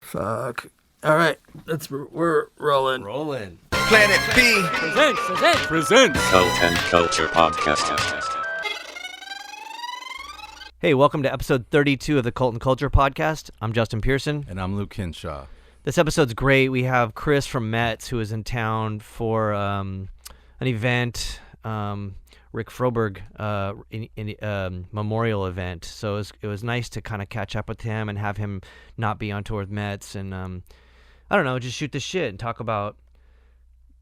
Fuck. All right, we're rolling. Planet B Presents Cult and Culture Podcast. Hey, welcome to episode 32 of the Cult and Culture Podcast. I'm Justin Pearson. And I'm Luke Hinshaw. This episode's great. We have Chris from METZ, who is in town for an event, Rick Froberg memorial event. So it was nice to kind of catch up with him and have him not be on tour with METZ and, I don't know, just shoot the shit and talk about,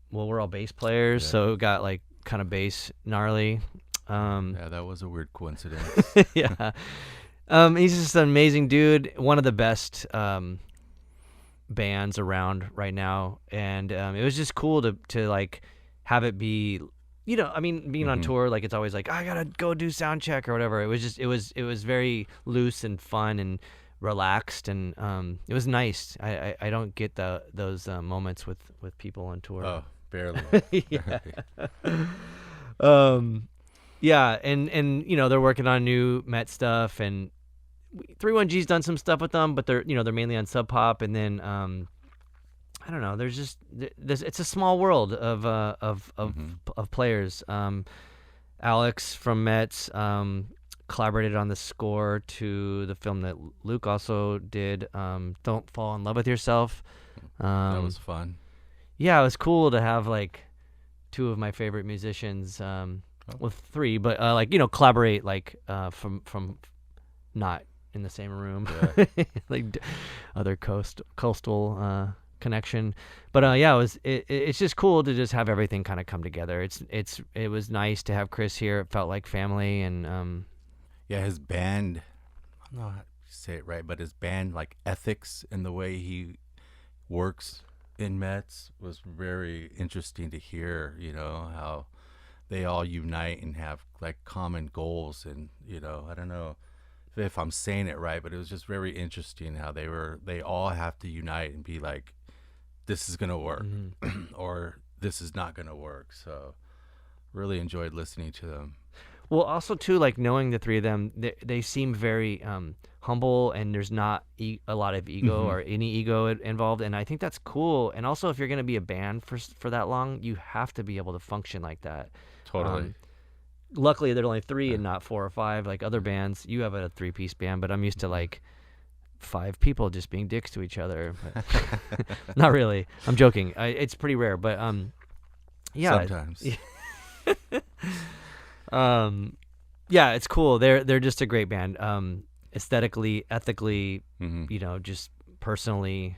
well, we're all bass players, so it got like kind of bass gnarly. Yeah, that was a weird coincidence. Yeah. He's just an amazing dude, one of the best bands around right now, and it was just cool to like have it be, you know, I mean, being on tour, like it's always like, I gotta go do sound check or whatever. It was just it was very loose and fun and relaxed, and it was nice. I don't get those moments with people on tour. Oh, barely. Yeah. Yeah, and you know, they're working on new METZ stuff, and 31G's done some stuff with them, but they're mainly on Sub Pop, and then I don't know, it's a small world of players. Alex from METZ collaborated on the score to the film that Luke also did, Don't Fall in Love with Yourself. That was fun. Yeah, it was cool to have like two of my favorite musicians, well, three, but like, you know, collaborate like from not in the same room, like other coastal connection. But yeah, it's just cool to just have everything kind of come together. It was nice to have Chris here. It felt like family, and yeah, his band, I don't know how to say it right, but his band like ethics and the way he works in METZ was very interesting to hear. You know, how they all unite and have like common goals, and you know, I don't know if I'm saying it right, but it was just very interesting how they all have to unite and be like, this is gonna work, or this is not gonna work. So really enjoyed listening to them. Well, also too, like knowing the three of them, they seem very humble, and there's not a lot of ego or any ego involved, and I think that's cool. And also, if you're gonna be a band for that long, you have to be able to function like that. Totally. Luckily, there are only three and not 4 or 5 like other bands. You have a 3-piece band, but I'm used to like 5 people just being dicks to each other. Not really. I'm joking. It's pretty rare, but yeah. Sometimes. Yeah, it's cool. They're just a great band. Aesthetically, ethically, you know, just personally,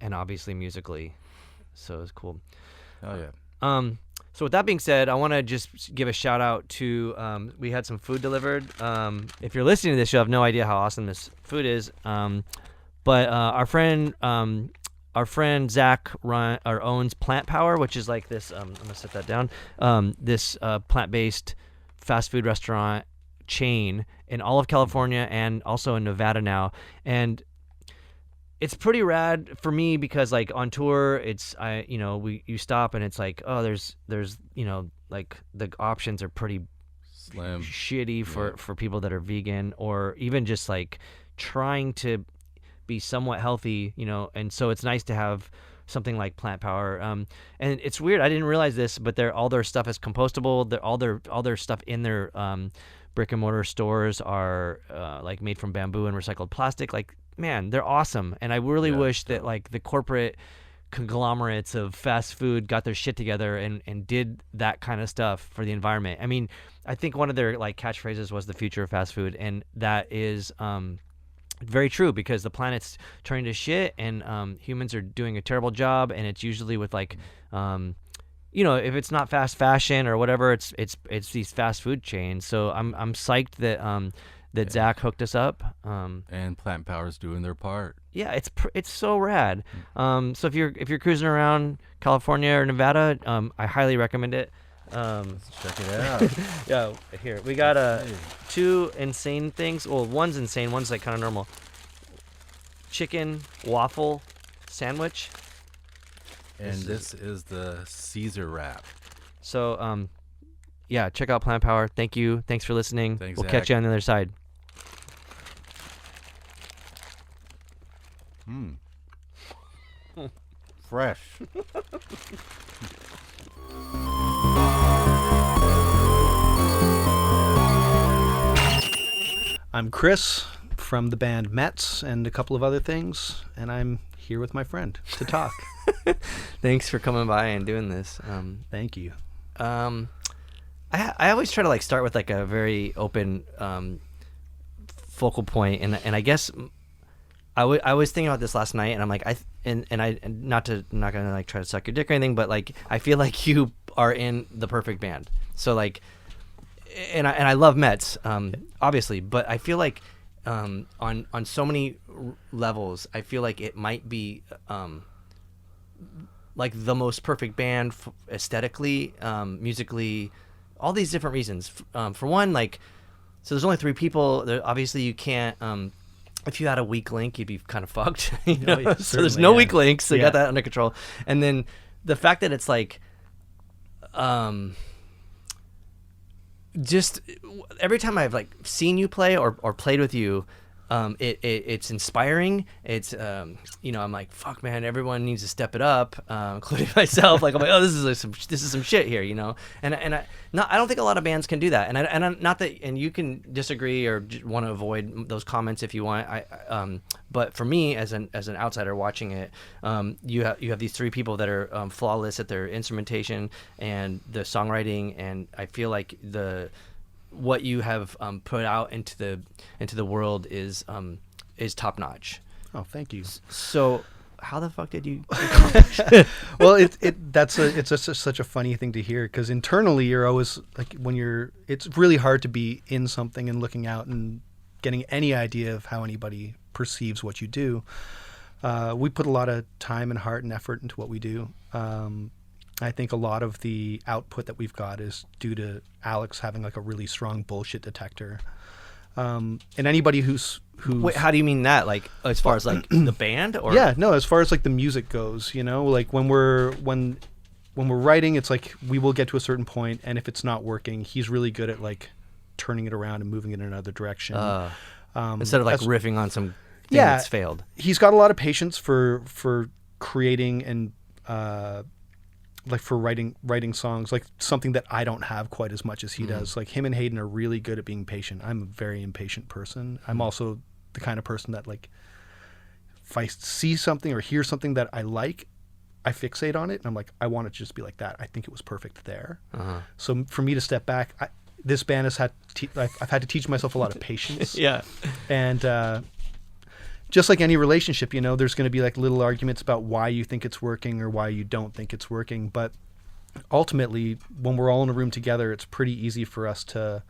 and obviously musically. So it's cool. Oh yeah. So with that being said, I want to just give a shout out to, we had some food delivered. If you're listening to this, you'll have no idea how awesome this food is. But our friend Zach owns Plant Power, which is like this, I'm going to set that down, this plant-based fast food restaurant chain in all of California and also in Nevada now. And it's pretty rad for me because like on tour, you stop and it's like, oh, there's you know, like the options are pretty Slim. shitty for people that are vegan or even just like trying to be somewhat healthy, you know. And so it's nice to have something like Plant Power. And it's weird, I didn't realize this, but all their stuff is compostable. All their stuff in their brick and mortar stores are like made from bamboo and recycled plastic. Like, man, they're awesome. And I really wish that like the corporate conglomerates of fast food got their shit together and did that kind of stuff for the environment. I mean, I think one of their like catchphrases was the future of fast food, and that is very true because the planet's turning to shit, and humans are doing a terrible job, and it's usually with like you know, if it's not fast fashion or whatever, it's these fast food chains. So I'm psyched that Zach hooked us up. And Plant Power's doing their part. Yeah, it's so rad. So if you're cruising around California or Nevada, I highly recommend it. Let's check it out. Yeah, here we got 2 insane things. Well, one's insane, one's like kind of normal. Chicken waffle sandwich. And this is the Caesar wrap. So yeah, check out Plant Power. Thank you. Thanks for listening. Thanks, we'll Zach. catch you on the other side. Fresh. I'm Chris from the band METZ and a couple of other things, and I'm here with my friend to talk. Thanks for coming by and doing this. Thank you. I always try to like start with like a very open focal point, and I guess I was thinking about this last night, and I'm like I'm not gonna like try to suck your dick or anything, but like I feel like you are in the perfect band. So like, and I love METZ, obviously, but I feel like on so many levels, I feel like it might be like the most perfect band aesthetically, musically, all these different reasons. For one, like, so there's only 3 people. Obviously, you can't. If you had a weak link, you'd be kind of fucked. You know? Yeah, So there's no weak links. So you Yeah. got that under control. And then the fact that it's like, just every time I've like seen you play or played with you, it's inspiring. It's I'm like, fuck, man, everyone needs to step it up, including myself. Like I'm like, oh, this is some shit here, you know. And I don't think a lot of bands can do that. And I'm not that, and you can disagree or want to avoid those comments if you want. But for me, as an outsider watching it, you have these 3 people that are flawless at their instrumentation and the songwriting, and I feel like what you have put out into the world is top notch. Oh, thank you. So how the fuck did you Well, it's such a funny thing to hear, because internally you're always like, it's really hard to be in something and looking out and getting any idea of how anybody perceives what you do. We put a lot of time and heart and effort into what we do. I think a lot of the output that we've got is due to Alex having like a really strong bullshit detector. And anybody who's Wait, how do you mean that? Like as far as like the band, or yeah, no, as far as like the music goes, you know, like when we're writing, it's like we will get to a certain point, and if it's not working, he's really good at like turning it around and moving it in another direction. Instead of like riffing on some thing Yeah. that's failed. He's got a lot of patience for creating and like for writing songs, like something that I don't have quite as much as he does. Like him and Hayden are really good at being patient. I'm a very impatient person. I'm also the kind of person that, like, if I see something or hear something that I like, I fixate on it, and I'm like, I want it to just be like that. I think it was perfect there. So for me to step back, this band has had I've had to teach myself a lot of patience. Yeah. And just like any relationship, you know, there's going to be like little arguments about why you think it's working or why you don't think it's working. But ultimately, when we're all in a room together, it's pretty easy for us to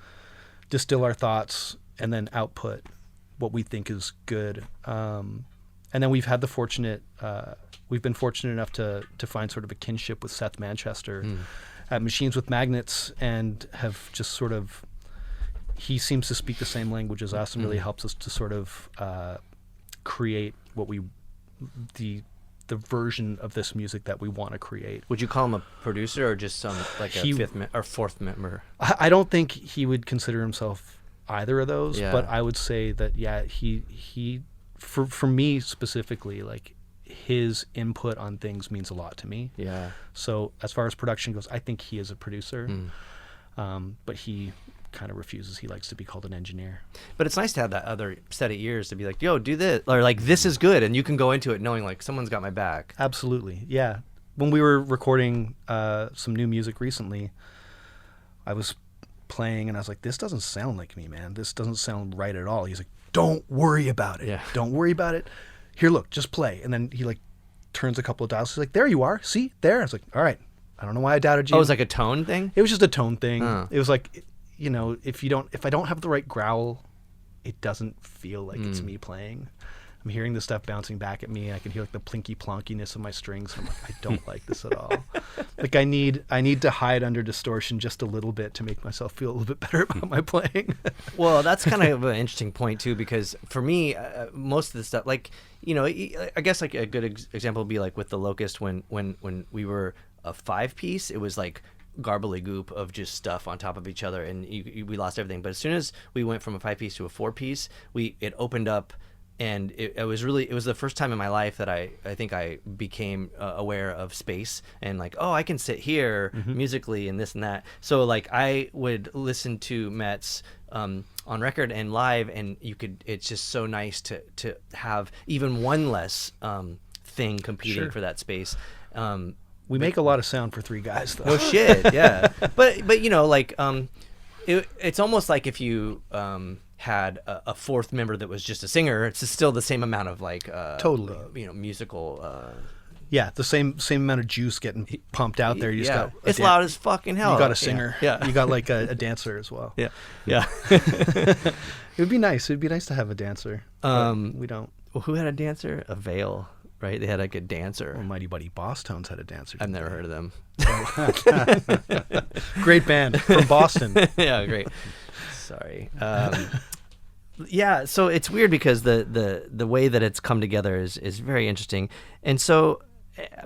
distill our thoughts and then output what we think is good. And then we've been fortunate enough to find sort of a kinship with Seth Manchester at Machines with Magnets, and have just sort of, he seems to speak the same language as us and really helps us to sort of create the version of this music that we want to create. Would you call him a producer or just some like a fifth or fourth member? I don't think he would consider himself either of those, Yeah. but I would say that he for me specifically, like, his input on things means a lot to me. Yeah. So as far as production goes, I think he is a producer, but he kind of refuses. He likes to be called an engineer. But it's nice to have that other set of ears to be like, yo, do this, or like, this is good, and you can go into it knowing like someone's got my back. Absolutely, yeah. When we were recording some new music recently, I was playing and I was like, this doesn't sound like me, man. This doesn't sound right at all. He's like, don't worry about it. Yeah. Don't worry about it. Here, look, just play. And then he like turns a couple of dials. He's like, there you are. See, there. I was like, all right. I don't know why I doubted you. Oh, it was like a tone thing? It was just a tone thing. Oh. It was like, you know, if I don't have the right growl, it doesn't feel like it's me playing. I'm hearing the stuff bouncing back at me. I can hear like the plinky plonkiness of my strings. I'm like, I don't like this at all. Like I need to hide under distortion just a little bit to make myself feel a little bit better about my playing. Well, that's kind of an interesting point too, because for me, most of the stuff, like, you know, I guess like a good example would be like with the Locust, when we were a 5-piece, it was like garbly-goop of just stuff on top of each other, and we lost everything. But as soon as we went from a 5-piece to a 4-piece, it opened up and it was the first time in my life that I think I became aware of space and like, oh, I can sit here musically and this and that. So like I would listen to METZ on record and live, and it's just so nice to have even one less thing competing for that space. We make a lot of sound for three guys, though. Oh shit, yeah. but you know, like it's almost like if you had a fourth member that was just a singer, it's still the same amount of like totally, musical. Yeah, the same amount of juice getting pumped out there. You just got it's loud as fucking hell. You got a singer. Yeah. You got like a dancer as well. Yeah. Yeah. It would be nice. It'd be nice to have a dancer. We don't. Well, who had a dancer? A Veil, right? They had like a dancer. Well, Mighty Buddy Boss Tones had a dancer. I've never heard of them. Great band from Boston. Yeah, great. Sorry. Yeah, so it's weird because the way that it's come together is very interesting, and so,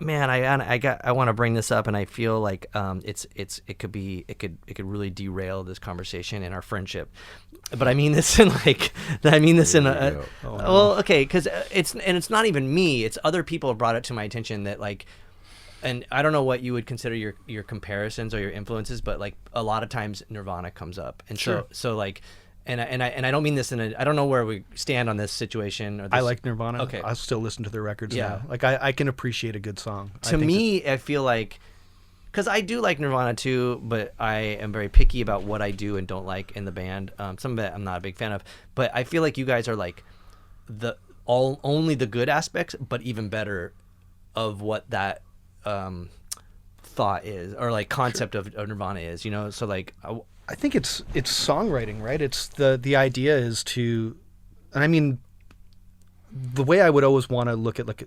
man, I want to bring this up, and I feel like it could really derail this conversation and our friendship, but I mean this in well, okay, because it's not even me, it's other people have brought it to my attention that like. And I don't know what you would consider your comparisons or your influences, but like a lot of times Nirvana comes up, and sure. so like, and I don't mean this I don't know where we stand on this situation. Or this, I like Nirvana. Okay, I still listen to their records now. Like I can appreciate a good song. To me, I feel like, because I do like Nirvana too, but I am very picky about what I do and don't like in the band. Some of it I'm not a big fan of, but I feel like you guys are like only the good aspects, but even better of what that thought is, or like concept of Nirvana is, you know. So like I think it's songwriting, right? It's the idea is to, and I mean, the way I would always want to look at, like,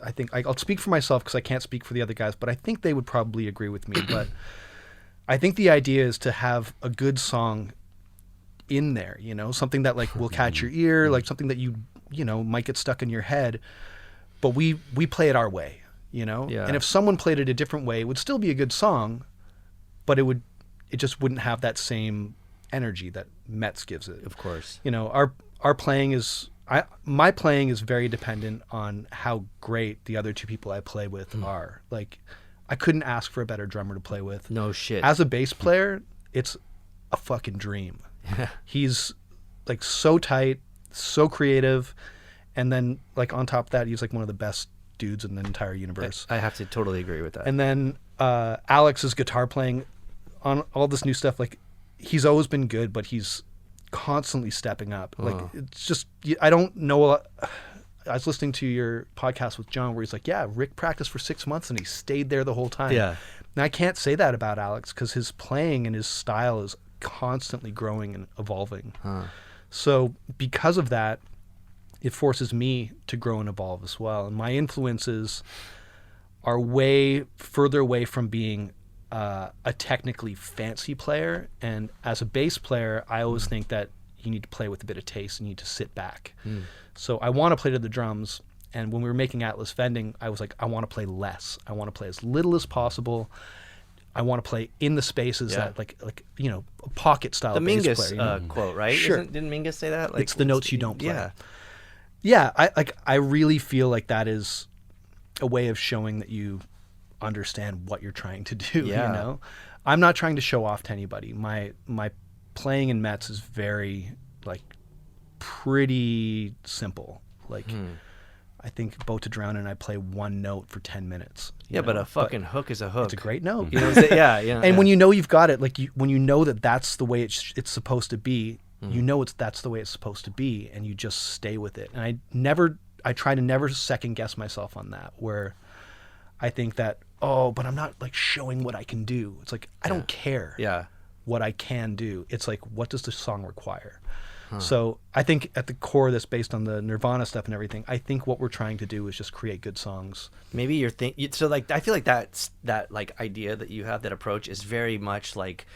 I think I'll speak for myself because I can't speak for the other guys, but I think they would probably agree with me. But I think the idea is to have a good song in there, you know, something that like will catch your ear, like something that you know might get stuck in your head, but we play it our way. You know, and if someone played it a different way, it would still be a good song, but it just wouldn't have that same energy that METZ gives it. Of course, you know, our playing is my playing is very dependent on how great the other two people I play with are. Like, I couldn't ask for a better drummer to play with. No shit. As a bass player, it's a fucking dream. He's like so tight, so creative, and then like on top of that, he's like one of the best dudes in the entire universe. I have to totally agree with that. And then Alex's guitar playing on all this new stuff, like, he's always been good, but he's constantly stepping up. Like, it's just, I don't know. I was listening to your podcast with John where he's like, yeah, Rick practiced for 6 months and he stayed there the whole time. Yeah. And I can't say that about Alex because his playing and his style is constantly growing and evolving. So because of that, it forces me to grow and evolve as well. And my influences are way further away from being a technically fancy player. And as a bass player, I always think that you need to play with a bit of taste and you need to sit back. So I want to play to the drums. And when we were making Atlas Vending, I was like, I want to play less. I want to play as little as possible. I want to play in the spaces that, like you know, a pocket style bass Mingus player. You know? Quote, right? Sure. Didn't Mingus say that? Like, it's the notes you don't play. Yeah. Yeah, I really feel like that is a way of showing that you understand what you're trying to do. Yeah. You know, I'm not trying to show off to anybody. My playing in METZ is very pretty simple. Like, I think Boat to Drown and I play one note for 10 minutes. Yeah, but a fucking hook is a hook. It's a great note. You know what I'm saying? Yeah, yeah. And when you know you've got it, like when you know that that's the way it's supposed to be, you know that's the way it's supposed to be, and you just stay with it. And I try to never second guess myself on that, where I think that, but I'm not like showing what I can do. It's like, I don't care what I can do. It's like, what does the song require? So I think at the core of this, based on the Nirvana stuff and everything, I think what we're trying to do is just create good songs. Maybe you're so like, I feel like that like idea that you have, that approach is very much like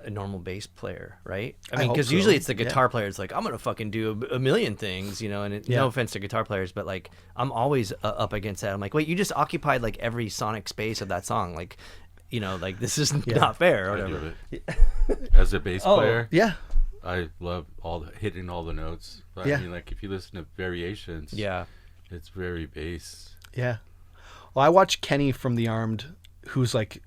a normal bass player, right? I mean, because usually it's the guitar player. It's like, I'm gonna fucking do a million things, you know. And no offense to guitar players, but like, I'm always up against that. I'm like, wait, you just occupied like every sonic space of that song, like, you know, like this is not fair or whatever. As a bass player, I love hitting all the notes. I Yeah. mean, like if you listen to variations, Yeah. it's very bass. Yeah. Well, I watch Kenny from The Armed, who's like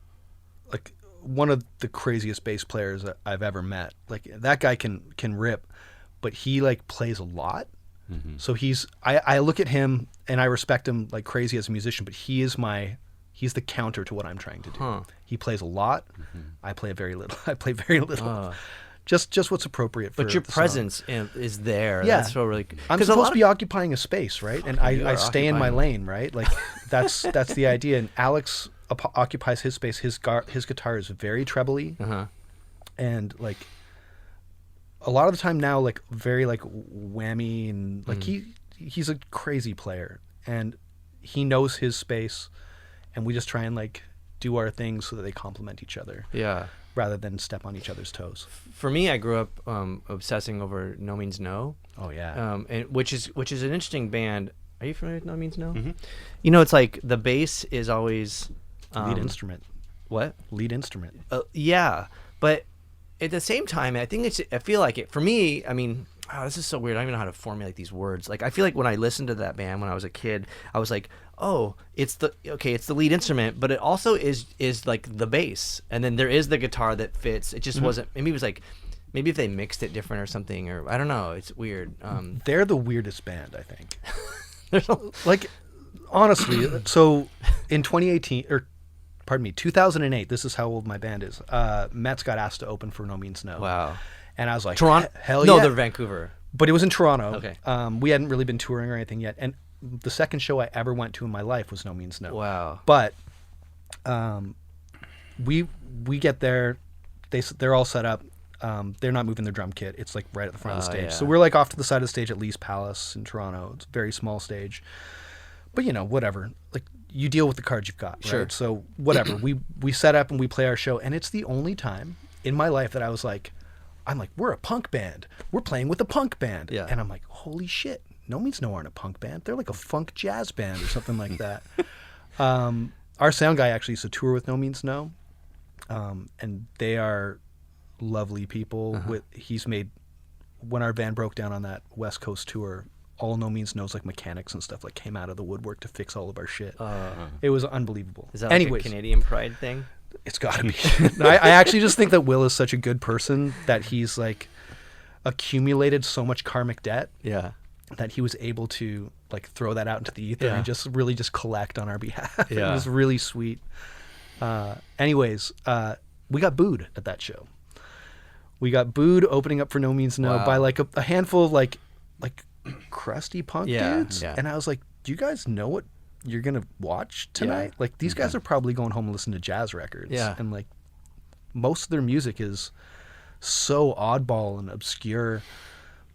one of the craziest bass players that I've ever met. Like that guy can rip, but he like plays a lot. Mm-hmm. So I look at him and I respect him like crazy as a musician, but he's the counter to what I'm trying to do. Huh. He plays a lot. I play very little. I play very little. Just what's appropriate for But your the song. presence is there. Yeah. That's so really. I'm 'cause a supposed lot to be occupying a space, right? And You I are stay in my occupying. lane, right? Like that's the idea. And Alex occupies his space. His guitar is very trebly, and like a lot of the time now, like very like whammy, and like he's a crazy player, and he knows his space, and we just try and like do our things so that they complement each other. Yeah. Rather than step on each other's toes. For me, I grew up obsessing over Nomeansno. Oh yeah. And which is an interesting band. Are you familiar with Nomeansno? Mm-hmm. You know, it's like the bass is always Lead instrument. What? Lead instrument. Yeah, but at the same time, I feel like it for me. I mean, this is so weird. I don't even know how to formulate these words. Like, I feel like when I listened to that band when I was a kid, I was like, oh, it's the lead instrument, but it also is like the bass, and then there is the guitar that fits. It just wasn't. Maybe it was like, maybe if they mixed it different or something, or I don't know. It's weird. They're the weirdest band, I think. There's a, Like, honestly, so in 2008, this is how old my band is. METZ got asked to open for Nomeansno. wow. And I was like, Toronto? hell No, yeah. they're Vancouver. But it was in Toronto. Okay. We hadn't really been touring or anything yet. And the second show I ever went to in my life was Nomeansno. Wow. But we get there, they're all set up. They're not moving their drum kit. It's like right at the front of the stage. Yeah. So we're like off to the side of the stage at Lee's Palace in Toronto. It's a very small stage. But you know, whatever. Like you deal with the cards you've got, right? Sure. So whatever. we set up and we play our show, and it's the only time in my life that I'm like, we're a punk band. We're playing with a punk band. Yeah. And I'm like, holy shit. Nomeansno aren't a punk band. They're like a funk jazz band or something like that. Our sound guy actually used to tour with Nomeansno. And they are lovely people. He's made, when our band broke down on that West Coast tour, all Nomeansno's like mechanics and stuff like came out of the woodwork to fix all of our shit. It was unbelievable. Is that like Anyways, a Canadian pride thing? it's got to be. I actually just think that Will is such a good person that he's like accumulated so much karmic debt Yeah. that he was able to like throw that out into the ether Yeah. and just really just collect on our behalf. It Yeah. was really sweet. Anyways, we got booed at that show. We got booed opening up for Nomeansno Wow. by like a handful of like crusty punk Yeah, dudes. yeah. And I was like, do you guys know what you're gonna watch tonight? Like these guys are probably going home and listening to jazz records. Yeah. And like most of their music is so oddball and obscure,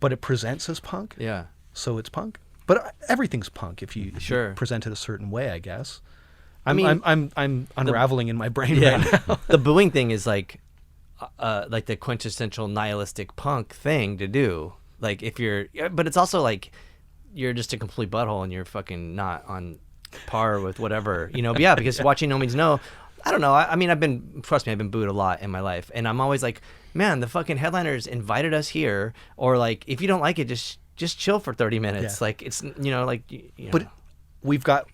but it presents as punk. Yeah. So it's punk. But everything's punk if you Sure. present it a certain way, I guess. mean, I'm unraveling in my brain Yeah. right now. The booing thing is like the quintessential nihilistic punk thing to do. Like if you're, but it's also like you're just a complete butthole and you're fucking not on par with whatever, you know. But yeah, because watching Nomeansno, I don't know. I mean, I've been booed a lot in my life, and I'm always like, man, the fucking headliners invited us here, or like if you don't like it, just chill for 30 minutes. Yeah. Like it's like you know. But we've got,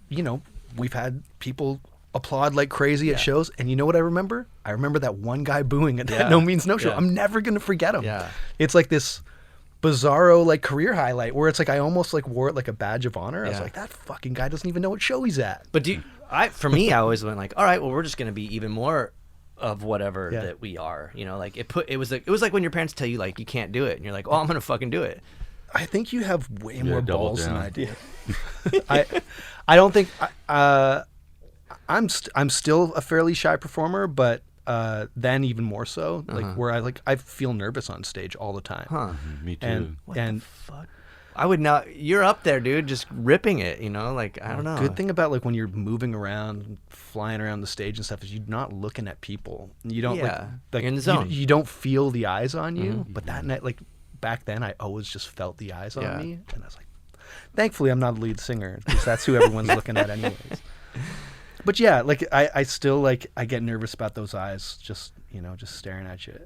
we've had people applaud like crazy at shows, and you know what I remember? I remember that one guy booing at that Nomeansno show. Yeah. I'm never gonna forget him. Yeah. It's like this bizarro like career highlight where it's like I almost like wore it like a badge of honor. I was Yeah. like, that fucking guy doesn't even know what show he's at. But for me, I always went like, all right, well, we're just gonna be even more of whatever Yeah. that we are. You know, like it was like when your parents tell you like you can't do it, and you're like, oh, I'm gonna fucking do it. I think you have way more double balls than down. I do. I don't think I'm still a fairly shy performer, but then even more so, like where I feel nervous on stage all the time. Huh. Me too. And Fuck. I would not. You're up there, dude, just ripping it. You know, like I don't know. good thing about like when you're moving around, flying around the stage and stuff is you're not looking at people. You don't Yeah. like You're in the zone. You don't feel the eyes on you. But that night, like back then, I always just felt the eyes on Yeah. me, and I was like, thankfully, I'm not the lead singer because that's who everyone's looking at anyways. But yeah, like I still like I get nervous about those eyes just staring at you.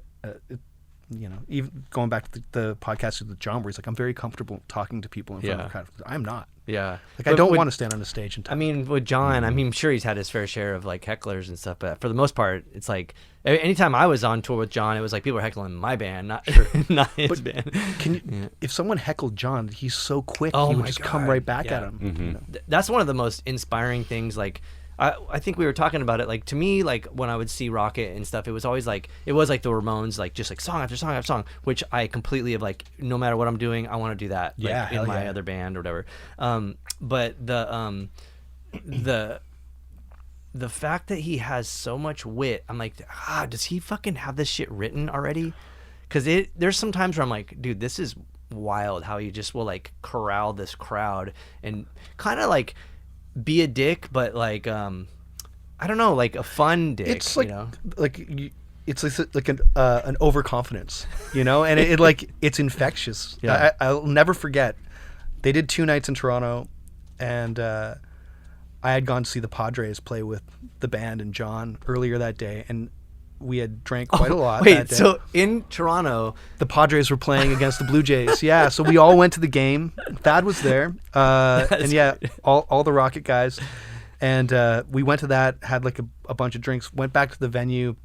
even going back to the podcast with John, where he's like, I'm very comfortable talking to people in front of the crowd. I'm not. Yeah. Like, I don't want to stand on a stage and talk. I mean, with John, I'm sure he's had his fair share of like hecklers and stuff, but for the most part, it's like anytime I was on tour with John, it was like people were heckling my band, not not his band. Can you, if someone heckled John, he's so quick, Oh he would my just God. come right back Yeah. at him. That's one of the most inspiring things. Like, I think we were talking about it. Like, to me, like when I would see Rocket and stuff, it was always like the Ramones, like just like song after song after song, which I completely have like, no matter what I'm doing, I want to do that. Like, Yeah, hell in my yeah. other band or whatever. But the fact that he has so much wit, I'm like, does he fucking have this shit written already? Because there's some times where I'm like, dude, this is wild how he just will like corral this crowd and kind of like be a dick, but like I don't know, like a fun dick. It's like, you know? It's like an overconfidence, and it like it's infectious. Yeah. I'll never forget. They did 2 nights in Toronto, and I had gone to see the Padres play with the band and John earlier that day, and we had drank quite a lot. Wait, that day. so in Toronto, The Padres were playing against the Blue Jays. Yeah, so we all went to the game. Thad was there, and yeah, all the Rocket guys, and we went to that. Had like a bunch of drinks. Went back to the venue,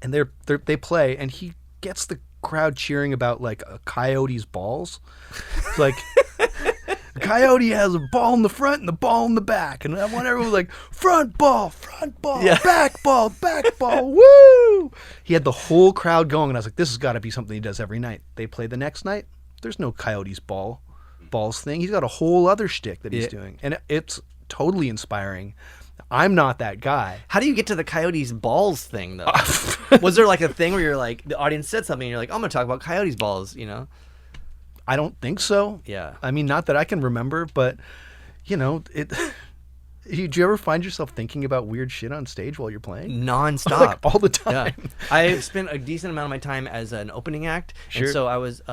and they play, and he gets the crowd cheering about like a coyote's balls. It's like. Coyote has a ball in the front and the ball in the back, and I want everyone like front ball, back ball, woo! He had the whole crowd going, and I was like, "This has got to be something he does every night." They play the next night. There's no Coyote's balls thing. He's got a whole other shtick that he's doing, and it's totally inspiring. I'm not that guy. how do you get to the Coyotes balls thing though? Was there like a thing where you're like, the audience said something and you're like, I'm gonna talk about Coyotes balls, I don't think so. Yeah. I mean, not that I can remember, but it. Did you ever find yourself thinking about weird shit on stage while you're playing? Non-stop. Like, all the time. Yeah. I spent a decent amount of my time as an opening act. Sure. And so I was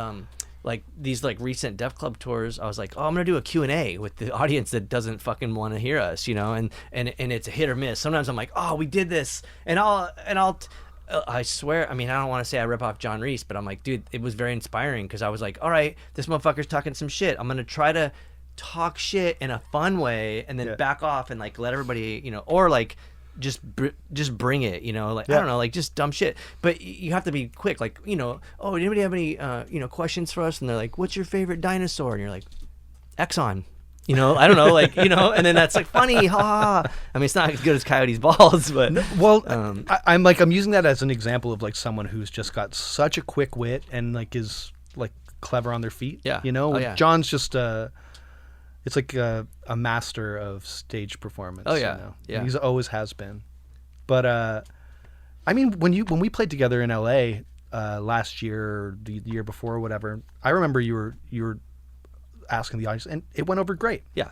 like these like recent Def Club tours, I was like, I'm going to do a Q&A with the audience that doesn't fucking want to hear us, and it's a hit or miss. Sometimes I'm like, we did this, and I swear, I mean, I don't want to say I rip off John Reese, but I'm like, dude, it was very inspiring because I was like, all right, this motherfucker's talking some shit. I'm going to try to talk shit in a fun way and then back off and like let everybody, or like just bring it, like, I don't know, like just dumb shit. But you have to be quick, like, anybody have any, questions for us? And they're like, what's your favorite dinosaur? And you're like, Exxon. I don't know, like, and then that's like funny, ha ha. I mean, it's not as good as Coyote's balls, but I'm using that as an example of like someone who's just got such a quick wit and like is like clever on their feet. Yeah. Yeah. John's just it's like a master of stage performance. Oh yeah. Yeah. He's always has been. But I mean, when we played together in LA last year or the year before or whatever, I remember you were asking the audience, and it went over great. Yeah.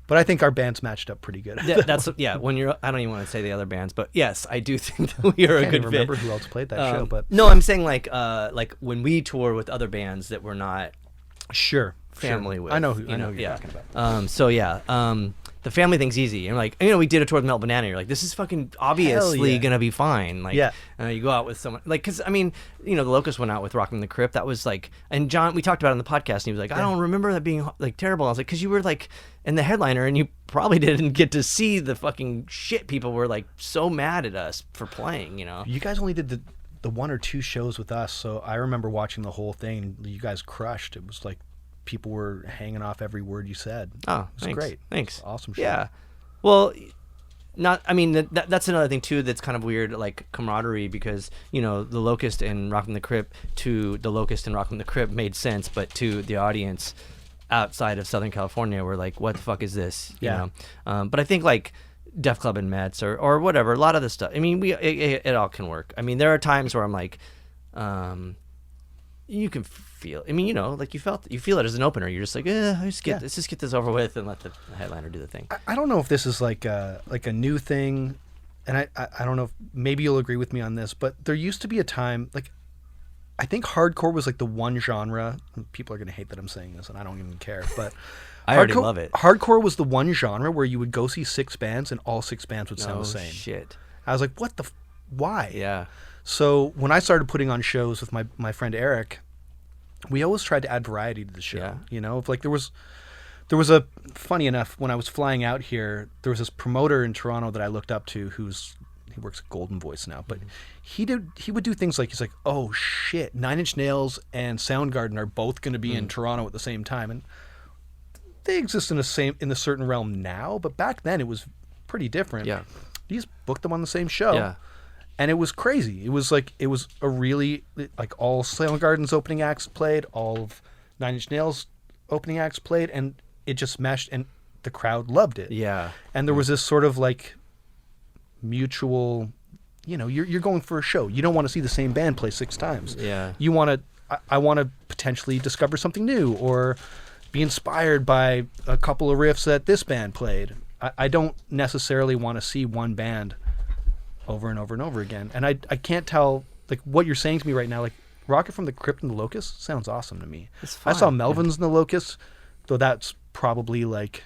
But I think our bands matched up pretty good. That's when you're, I don't even want to say the other bands, but yes, I do think that we are a I can't good even remember fit. who else played that show, but no, I'm saying like when we tour with other bands that we're not sure. family with. I know who you're talking about. The family thing's easy. And like, we did a tour with Melt Banana. You're like, this is fucking obviously gonna be fine. Like, you go out with someone like, because I mean, the Locust went out with Rockin' the Crypt. That was like, and John, we talked about it on the podcast, and he was like, I don't remember that being like terrible. I was like, because you were like in the headliner, and you probably didn't get to see the fucking shit people were like so mad at us for playing. You guys only did the 1 or 2 shows with us, so I remember watching the whole thing. You guys crushed. It was like people were hanging off every word you said. Oh, it was great. Thanks. Awesome show. Yeah. Well, that's another thing too that's kind of weird, like camaraderie, because the Locust and Rockin' the Crypt to the Locust and Rockin' the Crypt made sense, but to the audience outside of Southern California were like, what the fuck is this? You know? But I think like Def Club and METZ or whatever, a lot of this stuff, I mean, it all can work. I mean, there are times where I'm like, you can feel, I mean, like you feel it as an opener. You're just like, let's just get this over with and let the headliner do the thing. I don't know if this is like a new thing, and I don't know if maybe you'll agree with me on this, but there used to be a time, like, I think hardcore was like the one genre, people are going to hate that I'm saying this and I don't even care, but I already love it. Hardcore was the one genre where you would go see 6 bands and all 6 bands would sound the same. Shit. I was like, why? Yeah. So when I started putting on shows with my friend Eric, we always tried to add variety to the show. Yeah. You know, if like there was a, funny enough, when I was flying out here, there was this promoter in Toronto that I looked up to he works at Golden Voice now, but he would do things like, he's like, oh shit, Nine Inch Nails and Soundgarden are both going to be in Toronto at the same time. And they exist in a certain realm now, but back then it was pretty different. Yeah. You just booked them on the same show. Yeah. And it was crazy. It was a really, like, all Soundgarden's opening acts played, all of Nine Inch Nails opening acts played, and it just meshed, and the crowd loved it. Yeah. And there was this sort of like mutual, you know, you're going for a show. You don't want to see the same band play 6 times. Yeah. You want to, I want to potentially discover something new or be inspired by a couple of riffs that this band played. I don't necessarily want to see one band over and over and over again. And I can't tell, like, what you're saying to me right now, like, Rocket from the Crypt and the Locust sounds awesome to me. It's I saw fun, Melvins and the Locust, though that's probably like,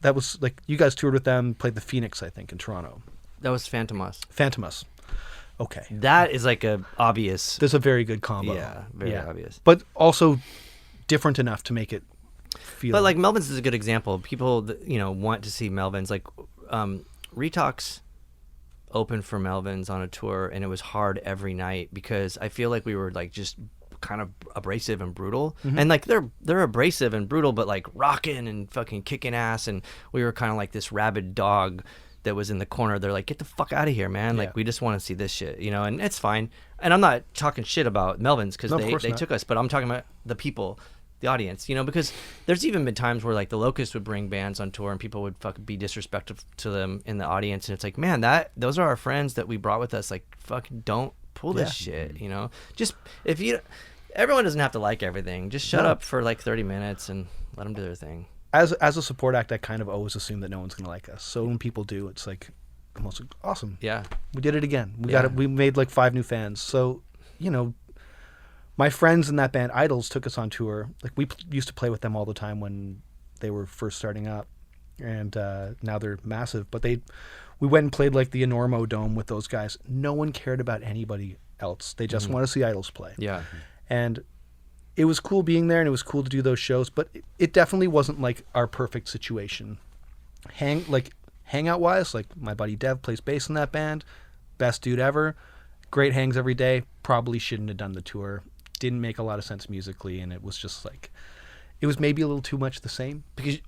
that was like, you guys toured with them, played the Phoenix, I think, in Toronto. That was Phantomas. Phantomas. Okay. That is like a obvious. There's a very good combo. Yeah, very obvious. But also different enough to make it feel. But like Melvins is a good example. People that, you know, want to see Melvins. Like Retox opened for Melvins on a tour, and it was hard every night because I feel like we were like just kind of abrasive and brutal. And like they're abrasive and brutal, but like rocking and fucking kicking ass, and we were kind of like this rabid dog that was in the corner. They're like, get the fuck out of here, man. Like, we just want to see this shit, you know. And it's fine. And I'm not talking shit about Melvins because they took us, but I'm talking about the people, the audience, you know, because there's even been times where like the Locust would bring bands on tour and people would fucking be disrespectful to them in the audience, and it's like, man, those are our friends that we brought with us. Like, fucking don't pull this shit, you know. Just everyone doesn't have to like everything. Just shut up for like 30 minutes and let them do their thing. As a support act, I kind of always assume that no one's gonna like us. So when people do, it's like almost like, awesome. Yeah, we did it again. We made like 5 new fans. So, you know, my friends in that band Idols took us on tour. Like, we used to play with them all the time when they were first starting up, and now they're massive. But we went and played like the Enormo Dome with those guys. No one cared about anybody else. They just want to see Idols play. Yeah, and it was cool being there, and it was cool to do those shows. But it definitely wasn't like our perfect situation. Hangout wise, like, my buddy Dev plays bass in that band, best dude ever, great hangs every day. Probably shouldn't have done the tour. Didn't make a lot of sense musically, and it was just like, it was maybe a little too much the same, because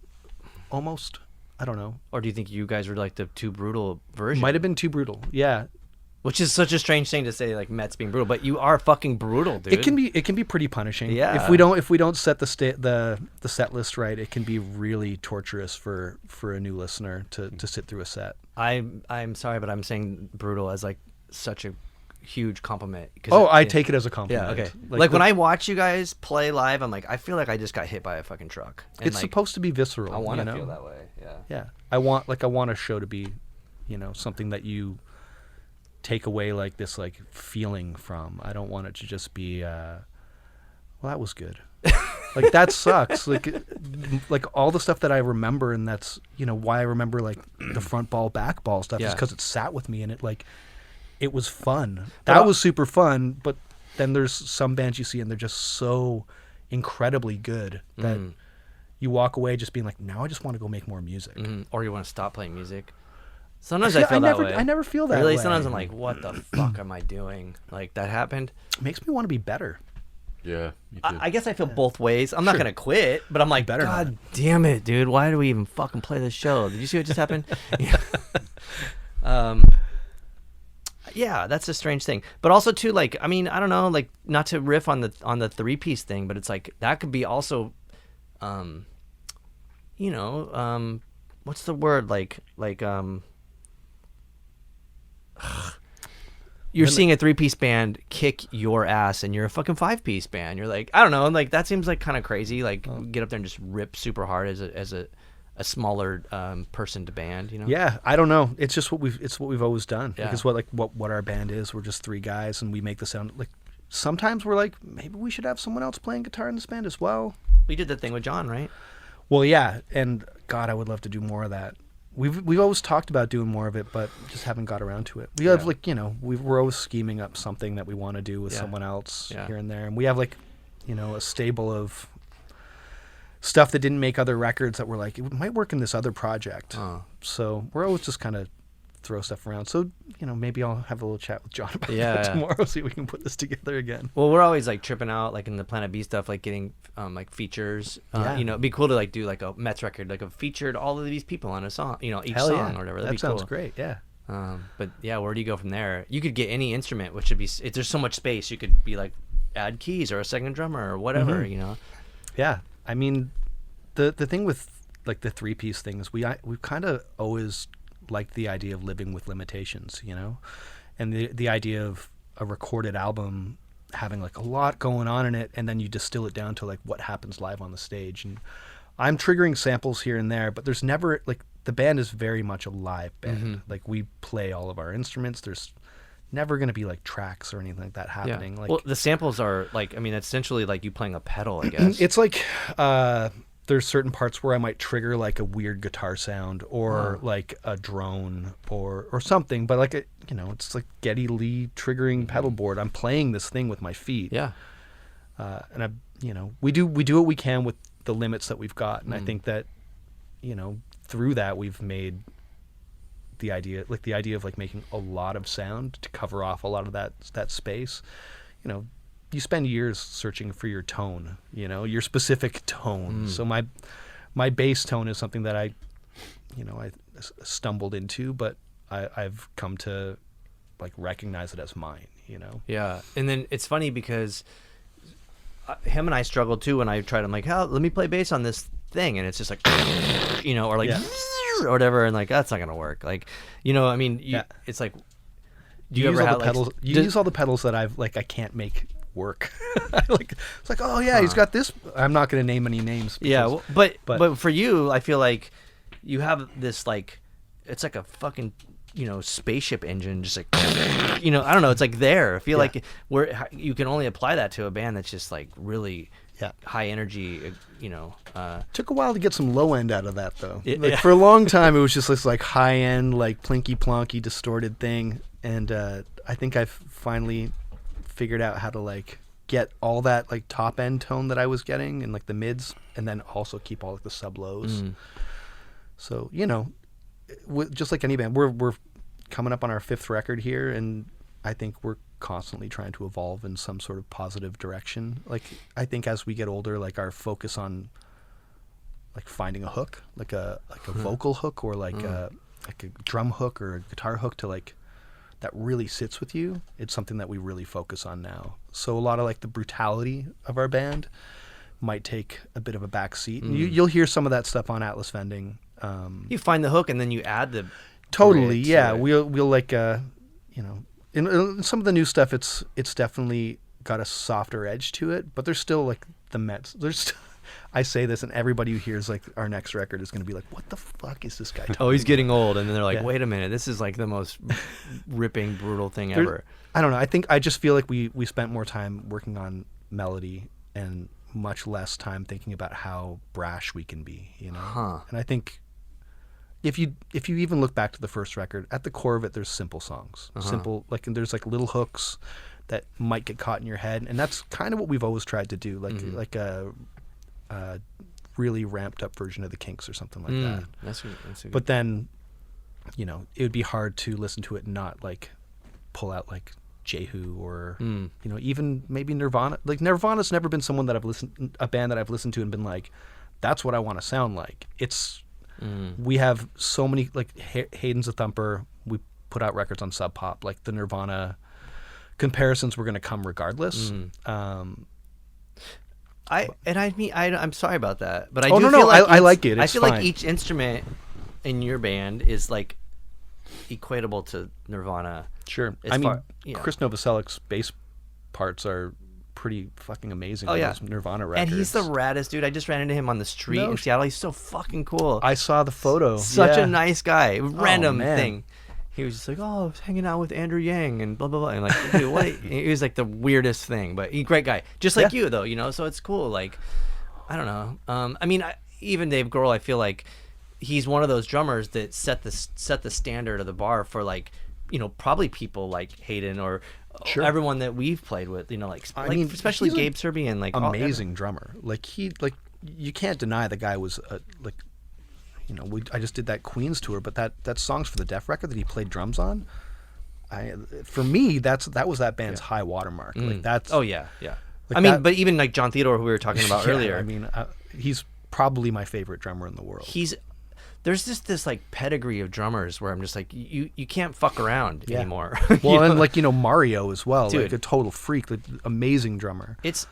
almost, I don't know. Or do you think you guys were like the too brutal version? Might have been too brutal, yeah. Which is such a strange thing to say, like METZ being brutal, but you are fucking brutal, dude. It can be pretty punishing. Yeah. If we don't set the set list right, it can be really torturous for a new listener to sit through a set. I'm sorry, but I'm saying brutal as like such a huge compliment. I take it as a compliment. Yeah, okay. Like when I watch you guys play live, I'm like, I feel like I just got hit by a fucking truck. And it's like, supposed to be visceral. I want to you know? feel that way. Yeah. Yeah. I want a show to be, you know, something that you take away like this like feeling from. I don't want it to just be well, that was good. Like, that sucks. Like all the stuff that I remember, and that's, you know, why I remember like the front ball, back ball stuff, is because it sat with me, and it was fun. That was super fun. But then there's some bands you see, and they're just so incredibly good that you walk away just being like, now I just want to go make more music. Or you want to stop playing music. Sometimes I feel that way. I never feel that really, way. sometimes I'm like, what the fuck am I doing? Like, that happened. It makes me want to be better. Yeah, me too. I guess I feel both ways. I'm not going to quit, but I'm like, better God damn it, dude. Why do we even fucking play this show? Did you see what just happened? Yeah, that's a strange thing. But also, too, like, I mean, I don't know, like, not to riff on the 3-piece thing, but it's like, that could be also, you know, what's the word? Like, you're seeing a 3-piece band kick your ass, and you're a fucking 5-piece band. You're like, I don't know, like, that seems like kind of crazy. Like, get up there and just rip super hard as a smaller person to band, you know? Yeah, I don't know. It's just what we've always done. Yeah. Because what our band is, we're just 3 guys, and we make the sound. Like, sometimes we're like, maybe we should have someone else playing guitar in this band as well. We did the thing with John, right? Well, yeah, and God, I would love to do more of that. we've always talked about doing more of it, but just haven't got around to it. We have like, you know, we're always scheming up something that we want to do with someone else here and there, and we have like, you know, a stable of stuff that didn't make other records that were like, it might work in this other project. So we're always just kind of throw stuff around. So, you know, maybe I'll have a little chat with John about that tomorrow, see if we can put this together again. Well, we're always like tripping out, like in the Planet B stuff, like getting like features. You know, it'd be cool to like do like a METZ record, like a featured all of these people on a song, you know, each song or whatever. That'd be sounds cool. great. Yeah. But yeah, where do you go from there? You could get any instrument, which would be, if there's so much space, you could be like add keys or a second drummer or whatever, you know? Yeah. I mean, the thing with like the 3-piece thing is we've kind of always liked the idea of living with limitations, you know, and the idea of a recorded album having like a lot going on in it, and then you distill it down to like what happens live on the stage. And I'm triggering samples here and there, but there's never like, the band is very much a live band. Like we play all of our instruments. There's never going to be like tracks or anything like that happening. Like, well, the samples are like, I mean, essentially like you playing a pedal, I guess. It's like there's certain parts where I might trigger like a weird guitar sound or like a drone or something, but like you know, it's like Geddy Lee triggering pedal board. I'm playing this thing with my feet. Yeah. And I, you know, we do what we can with the limits that we've got, and I think that, you know, through that we've made the idea of like making a lot of sound to cover off a lot of that space. You know, you spend years searching for your tone, you know, your specific tone. So my bass tone is something that I stumbled into, but I've come to like recognize it as mine, you know? Yeah. And then it's funny because him and I struggled too when I tried. I'm like, let me play bass on this thing, and it's just like, you know, or like or whatever, and like that's not gonna work. Like, you know, I mean, it's like, do you ever have pedals? You use all the pedals that I can't make work. Like it's like, oh yeah, he's got this. I'm not gonna name any names. Because, but for you, I feel like you have this like, it's like a fucking, you know, spaceship engine, just like, you know, I don't know, it's like there. I feel like you can only apply that to a band that's just like really high energy, you know. Took a while to get some low end out of that though. For a long time it was just this like high end, like plinky plonky distorted thing, and I think I've finally figured out how to like get all that like top end tone that I was getting and like the mids, and then also keep all like the sub lows. So, you know, just like any band, we're coming up on our 5th record here, and I think we're constantly trying to evolve in some sort of positive direction. Like, I think as we get older, like our focus on like finding a hook, like a vocal hook, or like a drum hook or a guitar hook to like that really sits with you, it's something that we really focus on now. So a lot of like the brutality of our band might take a bit of a back seat. And you'll hear some of that stuff on Atlas Vending. You find the hook and then you add the totally, yeah. We'll like you know, in some of the new stuff, it's definitely got a softer edge to it, but there's still like the METZ. I say this, and everybody who hears like our next record is going to be like, "What the fuck is this guy talking Oh, he's about?" getting old, and then they're like, "Wait a minute, this is like the most ripping, brutal thing ever." I don't know. I just feel like we spent more time working on melody and much less time thinking about how brash we can be, you know. And I think if you even look back to the first record, at the core of it, there's simple songs, simple, like, and there's like little hooks that might get caught in your head, and that's kind of what we've always tried to do, like a really ramped up version of the Kinks or something like that. That's a but then, you know, it would be hard to listen to it and not like pull out like Jehu or you know, even maybe Nirvana. Like Nirvana's never been someone that a band that I've listened to and been like, that's what I want to sound like. It's we have so many, like Hayden's a Thumper. We put out records on Sub Pop. Like the Nirvana comparisons were going to come regardless. I'm sorry about that, but I I like it. It's I feel fine. like each instrument in your band is like equatable to Nirvana. Sure. I mean, Chris Novoselic's bass parts are pretty fucking amazing. On those Nirvana records. And he's the raddest dude. I just ran into him on the street in Seattle. He's so fucking cool. I saw the photo. Such a nice guy. Random thing. He was just like, I was hanging out with Andrew Yang and blah, blah, blah. And like, dude, what? He was like the weirdest thing, but he's a great guy. Just like you, though, you know? So it's cool. Like, I don't know. I mean, even Dave Grohl, I feel like he's one of those drummers that set the standard of the bar for like, probably people like Hayden or everyone that we've played with, I mean, especially he's Gabe Serbian, like amazing drummer. Like you can't deny the guy was I just did that Queens tour, but that Songs for the Deaf record that he played drums on, for me that was that band's high watermark. Like that's yeah. Like but even like John Theodore, who we were talking about earlier. I mean, he's probably my favorite drummer in the world. There's just this like pedigree of drummers where I'm just like, you can't fuck around anymore. Well, and like Mario as well, Dude. like a total freak, like, amazing drummer. It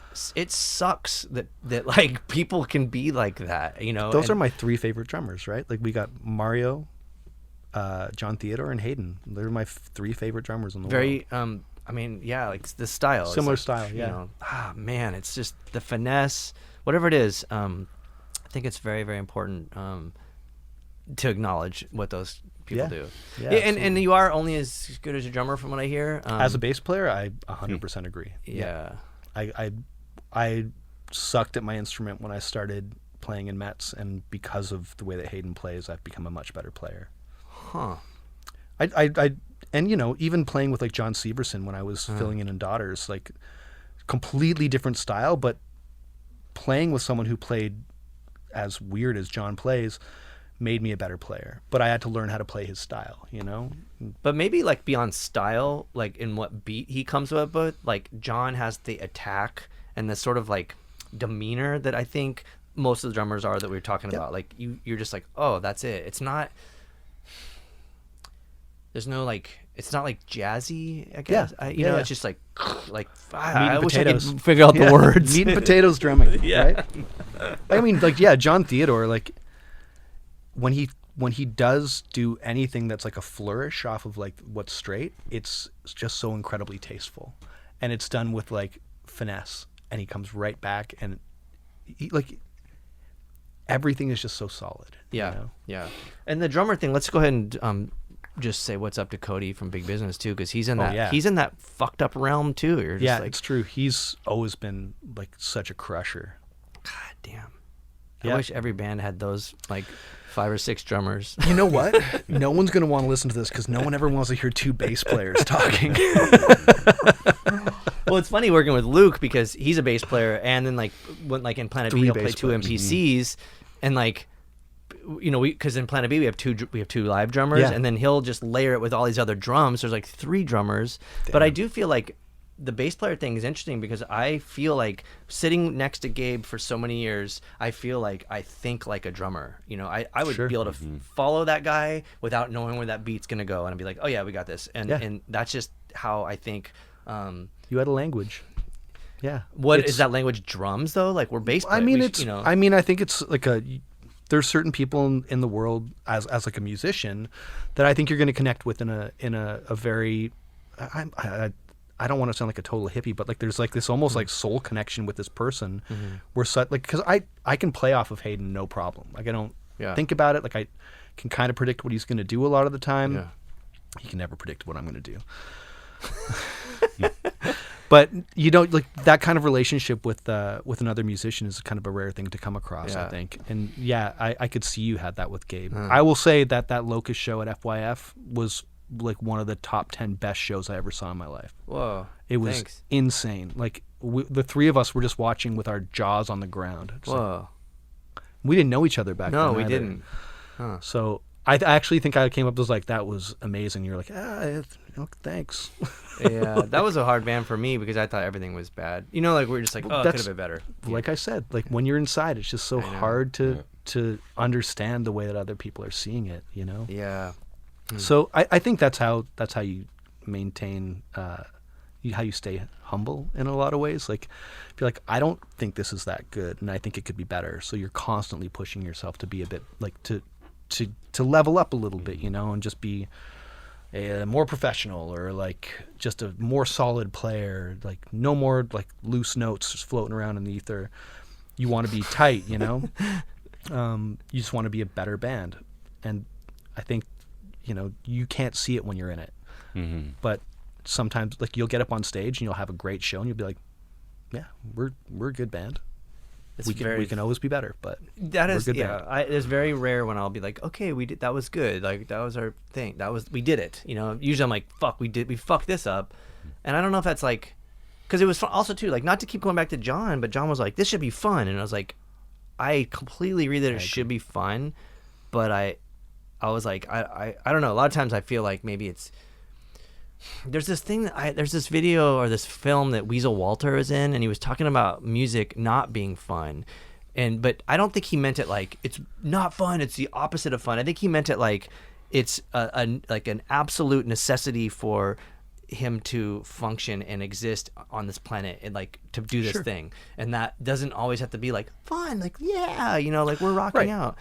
sucks that like people can be like that, Those are my 3 favorite drummers, right? Like we got Mario, John Theodore, and Hayden. They're my 3 favorite drummers in the world. I mean, yeah, like the style, Similar like, style, yeah. Man, it's just the finesse, whatever it is. I think it's very, very important to acknowledge what those people do. Yeah, and you are only as good as a drummer, from what I hear. As a bass player, I 100% agree. Yeah. I sucked at my instrument when I started playing in METZ, and because of the way that Hayden plays, I've become a much better player. Huh. And even playing with like John Severson when I was filling in Daughters, like completely different style, but playing with someone who played as weird as John plays made me a better player. But I had to learn how to play his style, But maybe like beyond style, like in what beat he comes up with, like John has the attack and the sort of like demeanor that I think most of the drummers are that we were talking about. Like you're just like, oh, that's it. It's not. There's no like, it's not like jazzy, I guess. It's just like I wish I could figure out the words. Meat and potatoes drumming, right? I mean, like, John Theodore, like, when he does do anything that's like a flourish off of like what's straight, it's just so incredibly tasteful, and it's done with like finesse, and he comes right back, and like everything is just so solid. Yeah. And the drummer thing, let's go ahead and just say what's up to Cody from Big Business too, because he's in that he's in that fucked up realm too. You're just like, it's true. He's always been like such a crusher. God damn. I wish every band had those like 5 or 6 drummers. You know what? No one's gonna want to listen to this because no one ever wants to hear 2 bass players talking. Well, it's funny working with Luke because he's a bass player, and then like when like in Planet B, he'll play 2 MPCs, and like. Because in Planet B we have two live drummers, and then he'll just layer it with all these other drums. There's like 3 drummers. Damn. But I do feel like the bass player thing is interesting because I feel like sitting next to Gabe for so many years, I feel like I think like a drummer. I would be able to follow that guy without knowing where that beat's gonna go, and I'd be like, oh yeah, we got this, and that's just how I think. You had a language. Yeah. What is that language? Drums though? Like we're bass players. I mean, I think it's like there's certain people in the world as like a musician that I think you're going to connect with in a very I don't want to sound like a total hippie, but like there's like this almost like soul connection with this person where because I can play off of Hayden no problem. Like I don't think about it. Like I can kind of predict what he's going to do a lot of the time. Yeah. He can never predict what I'm going to do. But like that kind of relationship with another musician is kind of a rare thing to come across, I think. And I could see you had that with Gabe. I will say that Locust show at FYF was like one of the top 10 best shows I ever saw in my life. Whoa! It was insane. Like the 3 of us were just watching with our jaws on the ground. Whoa! Like, we didn't know each other back then. No, we didn't. Huh. So I actually think I came up with like that was amazing. You're like, thanks. Yeah, that was a hard band for me because I thought everything was bad. Like we're just like, oh, it could have been better. Like I said, like when you're inside, it's just so hard to understand the way that other people are seeing it. Yeah. So I think that's how you maintain how you stay humble in a lot of ways. Like if you're like, I don't think this is that good, and I think it could be better. So you're constantly pushing yourself to be a bit like to level up a little bit, and just be a more professional or like just a more solid player, like no more like loose notes just floating around in the ether. You want to be tight, you just want to be a better band. And I think, you can't see it when you're in it. Mm-hmm. But sometimes like you'll get up on stage and you'll have a great show and you'll be like, yeah, we're a good band. It's we can always be better, but that we're is a good yeah. band. It's very rare when I'll be like, okay, that was good. Like that was our thing. We did it. Usually I'm like, fuck, we fucked this up, and I don't know if that's like, because it was fun also too, like not to keep going back to John, but John was like, this should be fun, and I was like, I completely agree that it should be fun, but I was like, I don't know. A lot of times I feel like maybe it's. There's this video or this film that Weasel Walter was in, and he was talking about music not being fun, but I don't think he meant it like it's not fun. It's the opposite of fun. I think he meant it like it's like an absolute necessity for him to function and exist on this planet and like to do this thing, and that doesn't always have to be like fun. Like like we're rocking out.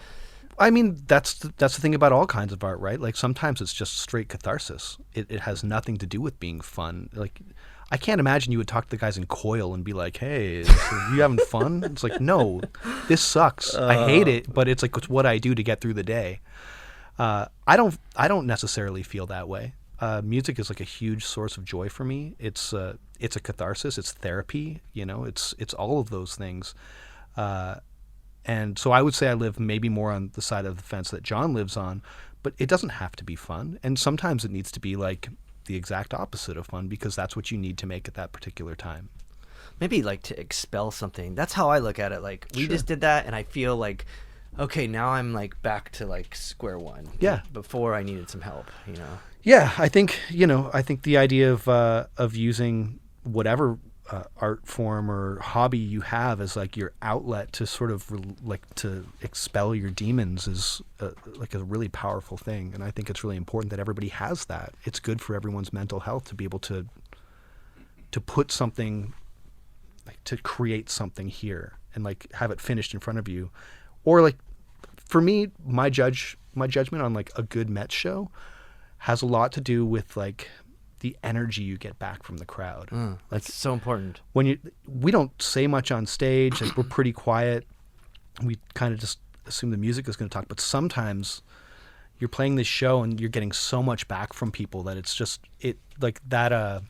I mean, that's the thing about all kinds of art, right? Like sometimes it's just straight catharsis. It has nothing to do with being fun. Like I can't imagine you would talk to the guys in Coil and be like, "Hey, are you having fun?" It's like, no, this sucks. I hate it, but it's like it's what I do to get through the day. I don't necessarily feel that way. Music is like a huge source of joy for me. It's a catharsis. It's therapy. It's all of those things. And so I would say I live maybe more on the side of the fence that John lives on, but it doesn't have to be fun. And sometimes it needs to be like the exact opposite of fun because that's what you need to make at that particular time. Maybe like to expel something. That's how I look at it. Like we just did that and I feel like, okay, now I'm like back to like square one. Yeah. Before I needed some help, Yeah, I think the idea of using whatever art form or hobby you have as like your outlet to sort of to expel your demons is like a really powerful thing, and I think it's really important that everybody has that. It's good for everyone's mental health to be able to put something, like to create something here and like have it finished in front of you, or like for me, my judgment on like a good METZ show has a lot to do with like the energy you get back from the crowd. That's so important. We don't say much on stage, like we're pretty quiet. We kind of just assume the music is going to talk, but sometimes you're playing this show and you're getting so much back from people that it's just the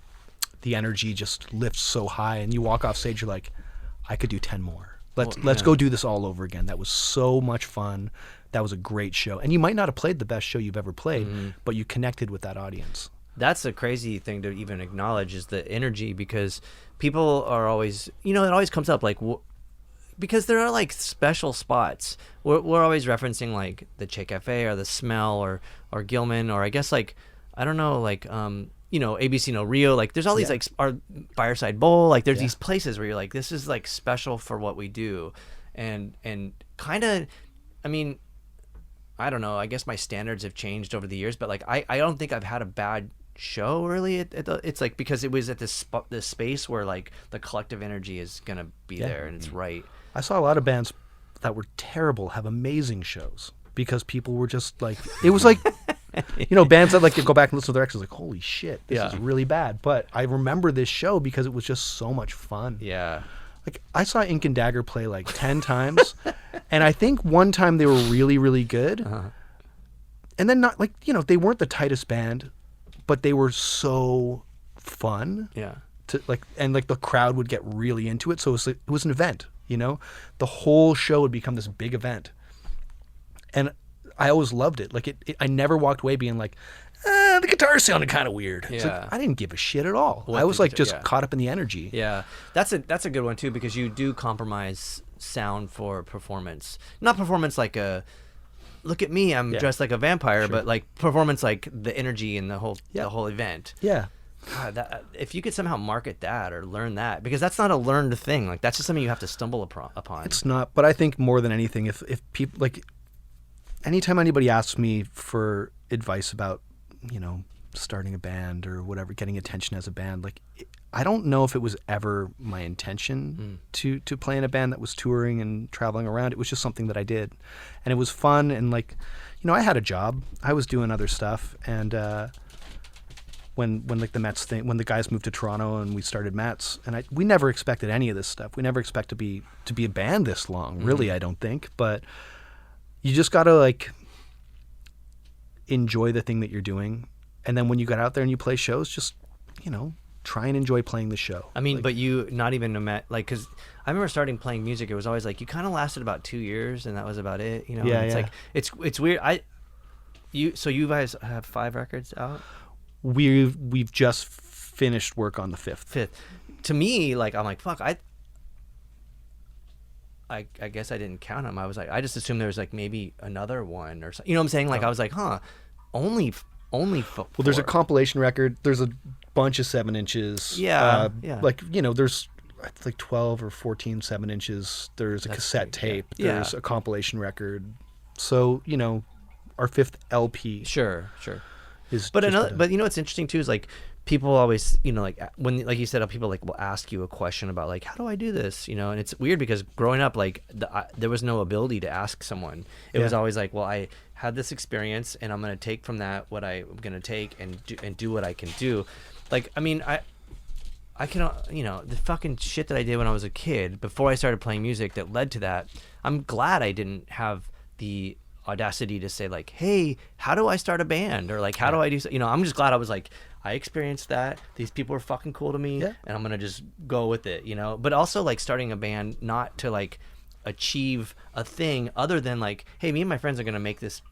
energy just lifts so high, and you walk off stage, you're like, I could do 10 more. Let's go do this all over again. That was so much fun. That was a great show. And you might not have played the best show you've ever played, but you connected with that audience. That's a crazy thing to even acknowledge, is the energy, because people are always, it always comes up like, because there are like special spots. We're always referencing like the Che Cafe or the Smell or Gilman, or I guess like, I don't know, like, ABC No Rio, like there's all these like our Fireside Bowl, like there's these places where you're like, this is like special for what we do. And kind of, I mean, I don't know, I guess my standards have changed over the years, but like, I don't think I've had a bad show really it's like, because it was at this space where like the collective energy is gonna be there and it's right. I saw a lot of bands that were terrible have amazing shows because people were just like, it was like bands that like go back and listen to their records like, holy shit, this is really bad, but I remember this show because it was just so much fun. Like I saw Ink and Dagger play like 10 times and I think one time they were really, really good. And then not like, they weren't the tightest band, but they were so fun. To like, and like the crowd would get really into it. So it was an event, the whole show would become this big event. And I always loved it. Like I never walked away being like, the guitar sounded kind of weird. It's like, I didn't give a shit at all. I was like just caught up in the energy. That's a good one too, because you do compromise sound for performance. Not performance like a, look at me, I'm dressed like a vampire, but like performance like the energy and the whole event. God, if you could somehow market that or learn that, because that's not a learned thing. Like that's just something you have to stumble upon. It's not, but I think more than anything, if people like, anytime anybody asks me for advice about, starting a band or whatever, getting attention as a band, like I don't know if it was ever my intention to play in a band that was touring and traveling around. It was just something that I did, and it was fun. And like, I had a job, I was doing other stuff, and when like the METZ thing, when the guys moved to Toronto and we started METZ, and we never expected any of this stuff. We never expect to be a band this long, really. I don't think, but you just gotta like enjoy the thing that you're doing, and then when you get out there and you play shows, just try and enjoy playing the show. I mean, but you not even like, because I remember starting playing music. It was always like you kind of lasted about 2 years, and that was about it. You know, Yeah, and it's yeah. like it's weird. So you guys have 5 records out? We've just finished work on the 5th. To me, like I'm like fuck. I guess I didn't count them. I was like, I just assumed there was like maybe another one or something. You know what I'm saying? Like I was like, only. Well, there's a compilation record. There's a bunch of 7 inches. Yeah. Like, you know, there's like 12 or 14 7-inches. There's a cassette tape. Yeah. There's a compilation record. So, you know, our 5th LP. Sure. Is But just but you know what's interesting too is like people always, you know, like when, like you said, people like will ask you a question about like, how do I do this? You know, and it's weird because growing up, like there was no ability to ask someone. It was always like, well, I had this experience and I'm going to take from that what I'm going to take and do what I can do. Like, I mean, I can, you know, the fucking shit that I did when I was a kid before I started playing music that led to that. I'm glad I didn't have the audacity to say like, hey, how do I start a band? Or like, how do I do, you know, I'm just glad I was like, I experienced that. These people are fucking cool to me, and I'm gonna just go with it, you know. But also like starting a band not to like achieve a thing other than like, hey, me and my friends are gonna make this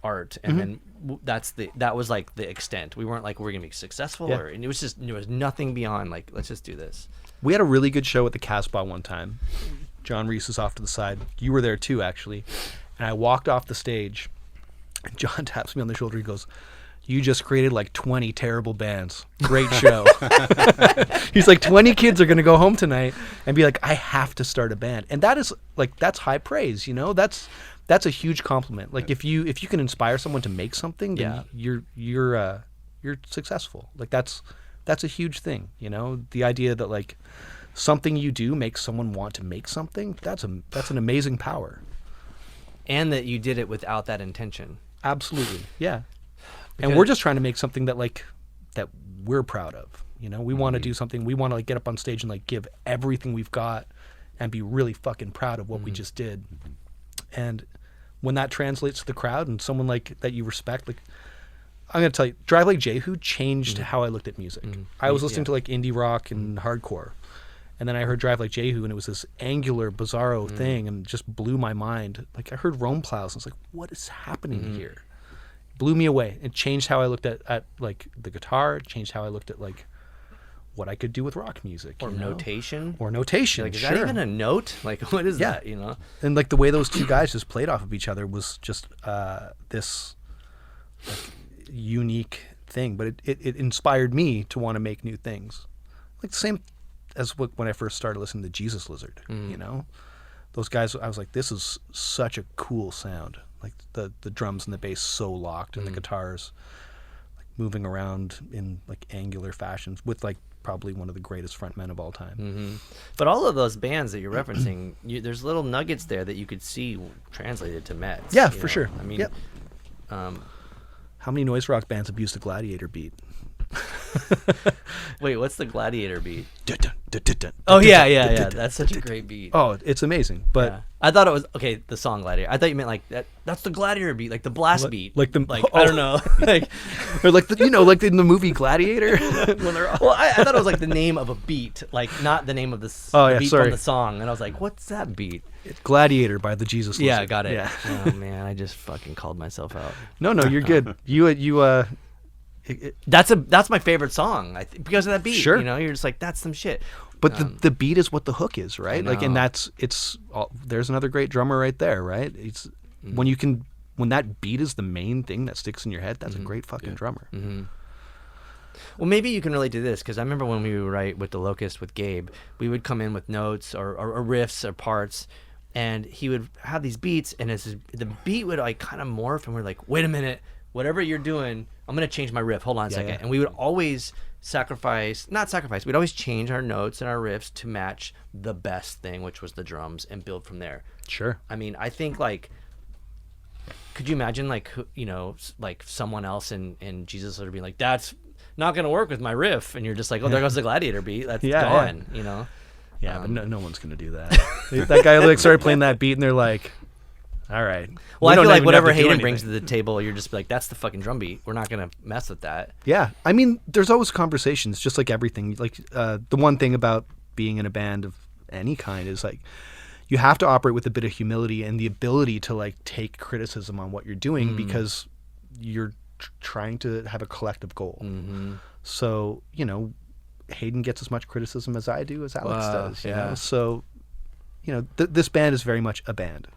art, and then that was like the extent. We weren't like we're gonna be successful, and it was just there was nothing beyond like let's just do this. We had a really good show at the Casbah one time. John Reese is off to the side. You were there too, actually. And I walked off the stage, and John taps me on the shoulder. He goes, "You just created like 20 terrible bands. Great show." He's like, 20 kids are going to go home tonight and be like, I have to start a band. And that is like, that's high praise, you know? That's a huge compliment. Like if you can inspire someone to make something, then you're successful. Like that's a huge thing, you know? The idea that like something you do makes someone want to make something, that's an amazing power. And that you did it without that intention. Absolutely. Yeah. And we're just trying to make something that like that we're proud of. You know, we want to do something. We want to like get up on stage and like give everything we've got and be really fucking proud of what we just did. And when that translates to the crowd and someone like that you respect, like I'm gonna tell you, Drive Like Jehu changed how I looked at music. I was listening to like indie rock and hardcore, and then I heard Drive Like Jehu, and it was this angular, bizarro thing, and just blew my mind. Like I heard Rome Plows, and I was like, what is happening here? Blew me away. It changed how I looked at like the guitar. It changed how I looked at like what I could do with rock music. Or notation. Or notation. Like, is that even a note? Like, what is that, you know? And like the way those two guys just played off of each other was just this like, unique thing. But it inspired me to want to make new things. Like the same as when I first started listening to Jesus Lizard, you know? Those guys, I was like, this is such a cool sound. Like the drums and the bass so locked, and the guitars like moving around in like angular fashions with like probably one of the greatest frontmen of all time. But all of those bands that you're referencing, there's little nuggets there that you could see translated to METZ. Yeah, for sure. I mean, how many noise rock bands have used the Gladiator beat? Wait, what's the Gladiator beat? Oh yeah. That's such a great beat. Oh, it's amazing. But I thought it was the song Gladiator. I thought you meant like that. That's the Gladiator beat, like the blast beat. like the I don't know, like or like like in the movie Gladiator. When they're well, I thought it was like the name of a beat, like not the name of the beat from the song. And I was like, what's that beat? It's Gladiator by the Jesus Lizard. Yeah, got it. Yeah. Oh man, I just fucking called myself out. No, you're good. You That's my favorite song. Because of that beat. Sure. You know, you're just like, that's some shit. But the beat is what the hook is, right? Like, and there's another great drummer right there, right? It's when that beat is the main thing that sticks in your head, that's a great fucking drummer. Well, maybe you can relate to this, because I remember when we would write with the Locust with Gabe, we would come in with notes or riffs or parts, and he would have these beats, and the beat would like kind of morph, and we're like, wait a minute, whatever you're doing, I'm going to change my riff. Hold on a second. Yeah. And we would always we'd always change our notes and our riffs to match the best thing, which was the drums, and build from there. Sure. I mean, I think like, could you imagine like, you know, like someone else in Jesus would be like, that's not going to work with my riff. And you're just like, oh, there goes the Gladiator beat. That's gone, you know? Yeah, but no one's going to do that. That guy like started playing that beat, and they're like, All right. Well, We I don't feel like even whatever have to do Hayden brings to anything. the table, you're just like, that's the fucking drum beat. We're not gonna mess with that. Yeah, I mean, there's always conversations, just like everything. Like the one thing about being in a band of any kind is like you have to operate with a bit of humility and the ability to like take criticism on what you're doing because you're trying to have a collective goal. Mm-hmm. So Hayden gets as much criticism as I do, as Alex does. You yeah. know? So this band is very much a band.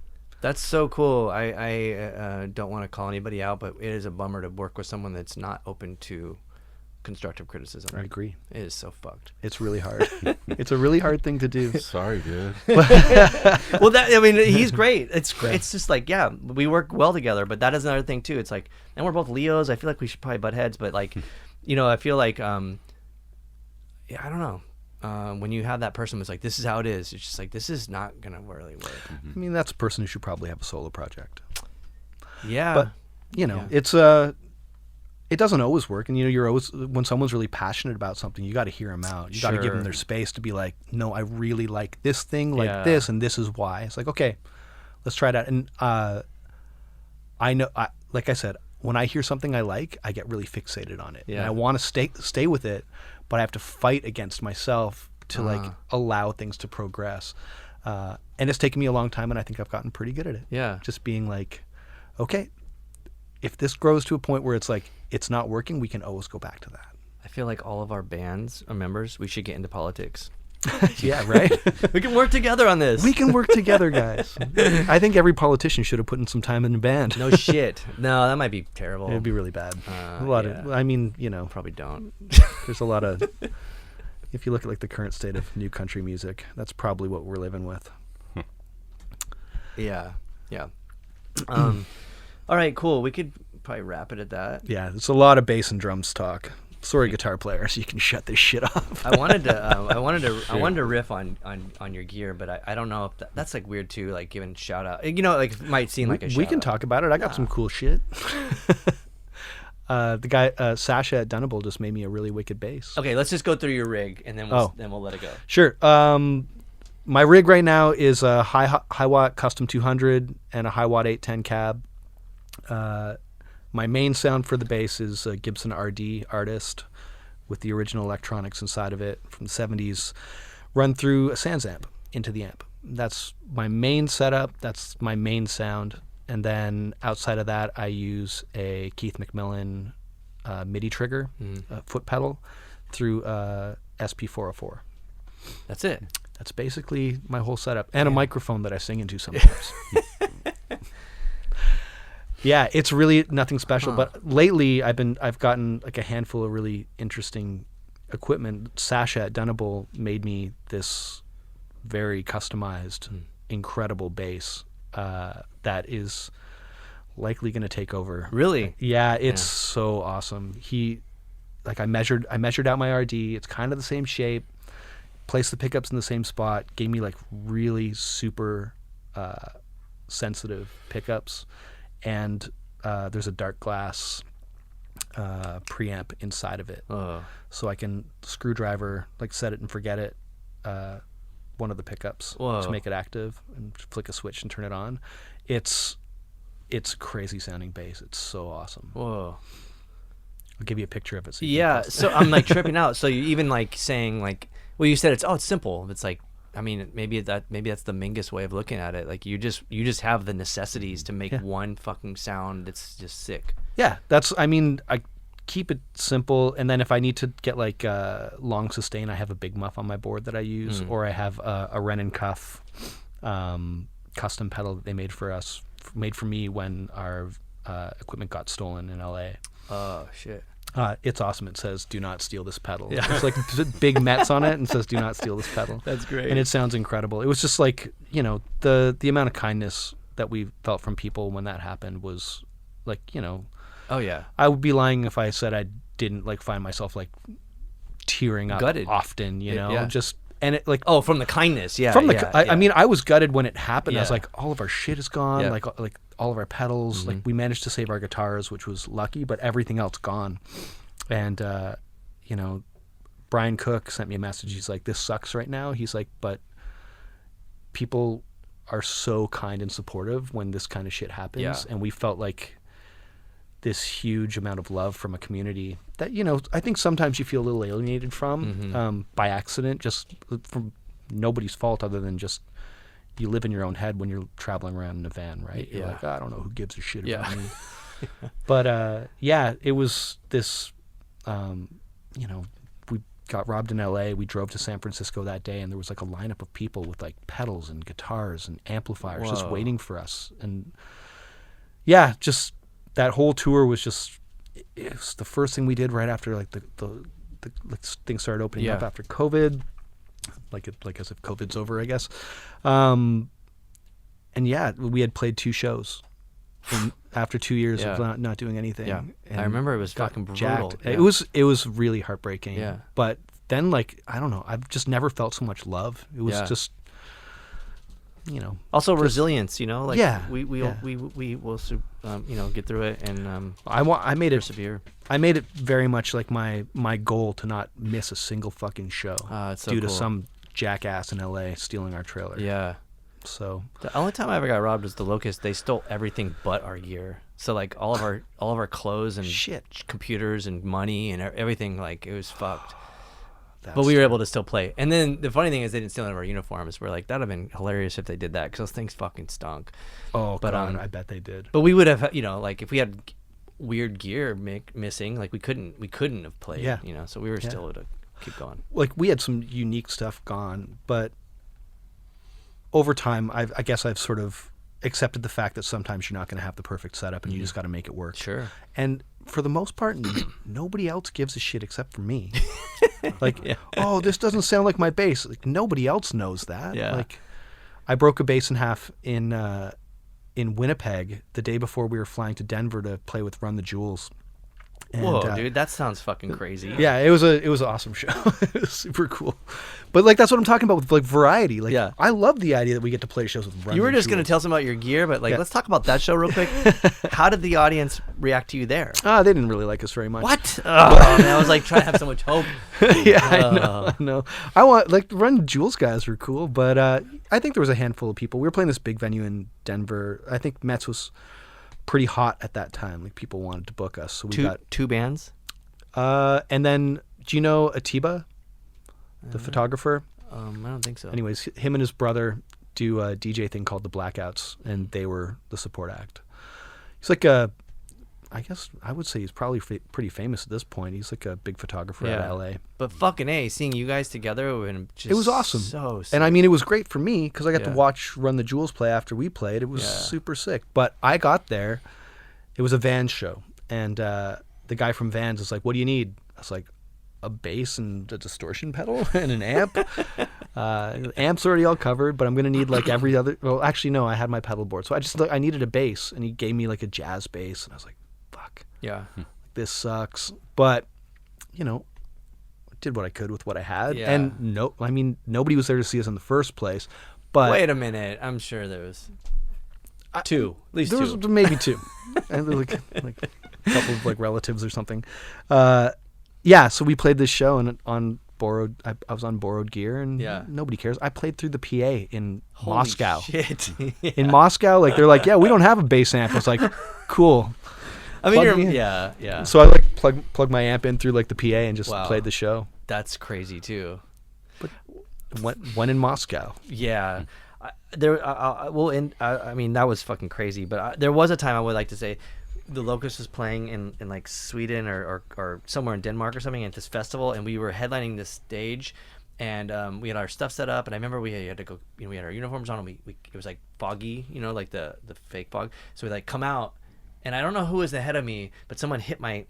That's so cool. I don't want to call anybody out, but it is a bummer to work with someone that's not open to constructive criticism. I agree. It is so fucked. It's really hard. It's a really hard thing to do. Sorry, dude. Well, he's great. It's just like, yeah, we work well together, but that is another thing too. It's like, and we're both Leos. I feel like we should probably butt heads, but like, I feel like, I don't know. When you have that person who's like, this is how it is, it's just like, this is not gonna really work. I mean, that's a person who should probably have a solo project. Yeah, But it's it doesn't always work, and you're always, when someone's really passionate about something, you got to hear them out. You got to give them their space to be like, no, I really like this thing, like this, and this is why. It's like, okay, let's try that. And I know, like I said, when I hear something I like, I get really fixated on it, and I want to stay with it, but I have to fight against myself to like allow things to progress. And it's taken me a long time, and I think I've gotten pretty good at it. Yeah, just being like, okay, if this grows to a point where it's like it's not working, we can always go back to that. I feel like all of our bands or members, we should get into politics. Yeah, right. We can work together on this. We can work together, guys. I think every politician should have put in some time in the band. No shit. No, that might be terrible. It'd be really bad. A lot of, I mean, Probably don't. there's a lot of. If you look at like the current state of new country music, that's probably what we're living with. Yeah. All right, cool. We could probably wrap it at that. Yeah, it's a lot of bass and drums talk. Sorry, guitar players, you can shut this shit off. I wanted to riff on your gear, but I don't know if that's like weird too, like giving shout out. Like it might seem like a shout we can out. talk about it. I got some cool shit. The guy Sasha at Dunable just made me a really wicked bass. Okay, let's just go through your rig and then we'll let it go. Sure. My rig right now is a high watt custom 200 and a high watt 810 cab. My main sound for the bass is a Gibson RD Artist with the original electronics inside of it from the 70s, run through a Sans amp into the amp. That's my main setup. That's my main sound. And then outside of that, I use a Keith McMillan MIDI trigger, foot pedal, through SP404. That's it. That's basically my whole setup, and a microphone that I sing into sometimes. Yeah, it's really nothing special. But lately, I've gotten like a handful of really interesting equipment. Sasha at Dunable made me this very customized, incredible bass that is likely going to take over. Really? Yeah, it's so awesome. I measured out my RD. It's kind of the same shape. Placed the pickups in the same spot. Gave me like really super sensitive pickups. And there's a dark glass preamp inside of it. So I can screwdriver, like set it and forget it, one of the pickups to make it active, and flick a switch and turn it on. It's crazy sounding bass. It's so awesome. Whoa. I'll give you a picture of it. So So I'm like tripping out. So you even like saying like, well, you said it's simple. It's like, I mean, maybe that's the Mingus way of looking at it. Like you just have the necessities to make one fucking sound that's just sick. Yeah, I keep it simple, and then if I need to get like long sustain, I have a big muff on my board that I use, or I have a Ren and Cuff custom pedal that they made for me when our equipment got stolen in LA. Oh shit. It's awesome. It says, "Do not steal this pedal." Yeah. It's like big METZ on it and says, "Do not steal this pedal." That's great. And it sounds incredible. It was just like, the amount of kindness that we felt from people when that happened was like, Oh yeah. I would be lying if I said I didn't like find myself like tearing up Gutted. often, just, and it like, from the kindness. Yeah. from the, I mean, I was gutted when it happened. I was Yeah. like, all of our shit is gone. Yeah. Like all of our pedals, like we managed to save our guitars, which was lucky, but everything else gone. And, Brian Cook sent me a message. He's like, "This sucks right now." He's like, "But people are so kind and supportive when this kind of shit happens. Yeah. And we felt like this huge amount of love from a community that, you know, I think sometimes you feel a little alienated from by accident, just from nobody's fault other than just you live in your own head when you're traveling around in a van, right? You're like, I don't know who gives a shit about me. But yeah, it was this, you know, we got robbed in LA. We drove to San Francisco that day, and there was like a lineup of people with like pedals and guitars and amplifiers just waiting for us. And yeah, just that whole tour was just, it was the first thing we did right after like the things started opening up after COVID. Like as if COVID's over, I guess. And yeah, we had played 2 shows after 2 years of not doing anything. Yeah, I remember it was fucking brutal. Yeah. It was really heartbreaking. Yeah. But then, like, I don't know, I've just never felt so much love. It was just, you know. Also resilience, you know, like we will you know, get through it, and I made it persevere. I made it very much like my goal to not miss a single fucking show it's so due cool. to some jackass in LA stealing our trailer. Yeah. So the only time I ever got robbed was the Locust. They stole everything but our gear. So like all of our clothes and computers and money and everything, like it was fucked. But we were able to still play. And then the funny thing is they didn't steal any of our uniforms. We're like, that'd have been hilarious if they did that, because those things fucking stunk. Oh, but God, I bet they did. But we would have, you know, like if we had weird gear missing, like we couldn't have played. Yeah. You know, so we were still able to keep going. Like we had some unique stuff gone, but over time, I guess I've sort of accepted the fact that sometimes you're not going to have the perfect setup, and you just got to make it work. Sure. And for the most part, nobody else gives a shit except for me. Like, oh, this doesn't sound like my bass. Like, nobody else knows that. Yeah. Like, I broke a bass in half in Winnipeg the day before we were flying to Denver to play with Run the Jewels. And, whoa, dude, that sounds fucking crazy. Yeah, it was an awesome show. It was super cool. But like that's what I'm talking about with like variety. Like I love the idea that we get to play shows with Run. You were the just going to Jewels. tell us about your gear, but like let's talk about that show real quick. How did the audience react to you there? They didn't really like us very much. What? Oh, man, I was like trying to have so much hope. Yeah, I know. I want like the Run the Jewels guys were cool, but I think there was a handful of people. We were playing this big venue in Denver. I think METZ was pretty hot at that time. Like people wanted to book us. So we got two bands. And then, do you know Atiba, the photographer? I don't think so. Anyways, him and his brother do a DJ thing called the Blackouts, and they were the support act. He's like I guess I would say he's probably pretty famous at this point. He's like a big photographer out of LA. But fucking A, seeing you guys together, it was awesome. So sick. And I mean, it was great for me because I got to watch Run the Jewels play after we played. It was super sick. But I got there, it was a Vans show, and the guy from Vans was like, "What do you need?" I was like, "A bass and a distortion pedal and an amp." Amp's already all covered, but I'm gonna need like every other. Well, actually, no, I had my pedal board, so I needed a bass, and he gave me like a jazz bass, and I was like, "Fuck, this sucks." But you know, I did what I could with what I had, and I mean, nobody was there to see us in the first place. But wait a minute, I'm sure there was two, at least there two. was maybe two, and there was like a couple of like relatives or something. So we played this show and on borrowed. I was on borrowed gear, and nobody cares. I played through the PA in Moscow. Shit. In Moscow, like they're like, "Yeah, we don't have a bass amp." I was like, "Cool." I mean, yeah. So I like plug my amp in through like the PA and just played the show. That's crazy too. But when in Moscow, yeah. I mean, that was fucking crazy. But there was a time I would like to say, the Locust was playing in like Sweden or somewhere in Denmark or something at this festival, and we were headlining this stage, and we had our stuff set up, and I remember we had to go, you know, we had our uniforms on, and we it was like foggy, you know, like the fake fog, so we like come out, and I don't know who was ahead of me, but someone hit my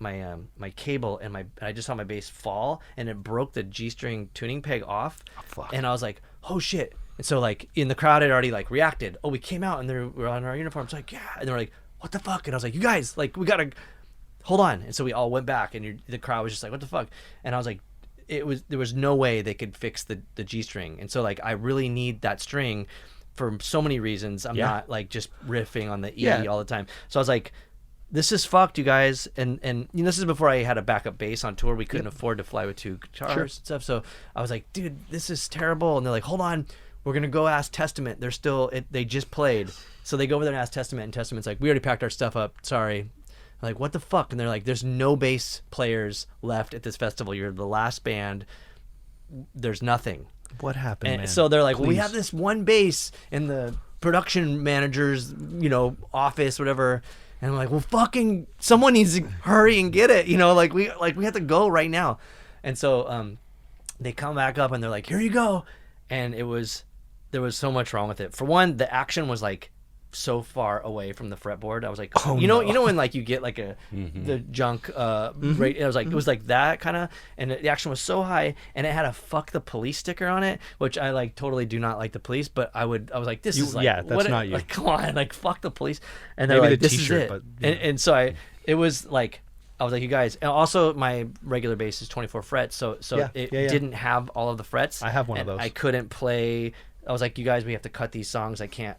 cable, and I just saw my bass fall, and it broke the G-string tuning peg off, and I was like, oh shit. And so like in the crowd had already like reacted. Oh, we came out and we were on our uniforms, like, yeah, and they were like, what the fuck? And I was like, you guys, like, we gotta hold on. And so we all went back, and the crowd was just like, what the fuck? And I was like, there was no way they could fix the G string. And so like, I really need that string for so many reasons. I'm not like just riffing on the E all the time. So I was like, this is fucked, you guys. And you know, this is before I had a backup bass on tour. We couldn't afford to fly with 2 guitars and stuff. So I was like, dude, this is terrible. And they're like, hold on, we're gonna go ask Testament. They're still they just played, so they go over there and ask Testament, and Testament's like, we already packed our stuff up. Sorry. I'm like, what the fuck? And they're like, there's no bass players left at this festival. You're the last band. There's nothing. What happened, And man? so they're like, well, we Please. have this one bass in the production manager's, office, whatever. And I'm like, well, fucking someone needs to hurry and get it. We have to go right now. And so they come back up and they're like, here you go. And there was so much wrong with it. For one, the action was like so far away from the fretboard. I was like, you know when like you get like the junk rate, it was like that kind of, and the action was so high, and it had a "fuck the police" sticker on it, which I like totally do not like the police, but I was like, this is like, that's not you. Like, come on, like fuck the police. And they're Maybe like, the this t-shirt, is it. but, And so it was like, I was like, you guys, and also my regular bass is 24 frets, so it didn't have all of the frets. I have one of and those. I couldn't play. I was like, you guys, we have to cut these songs. I can't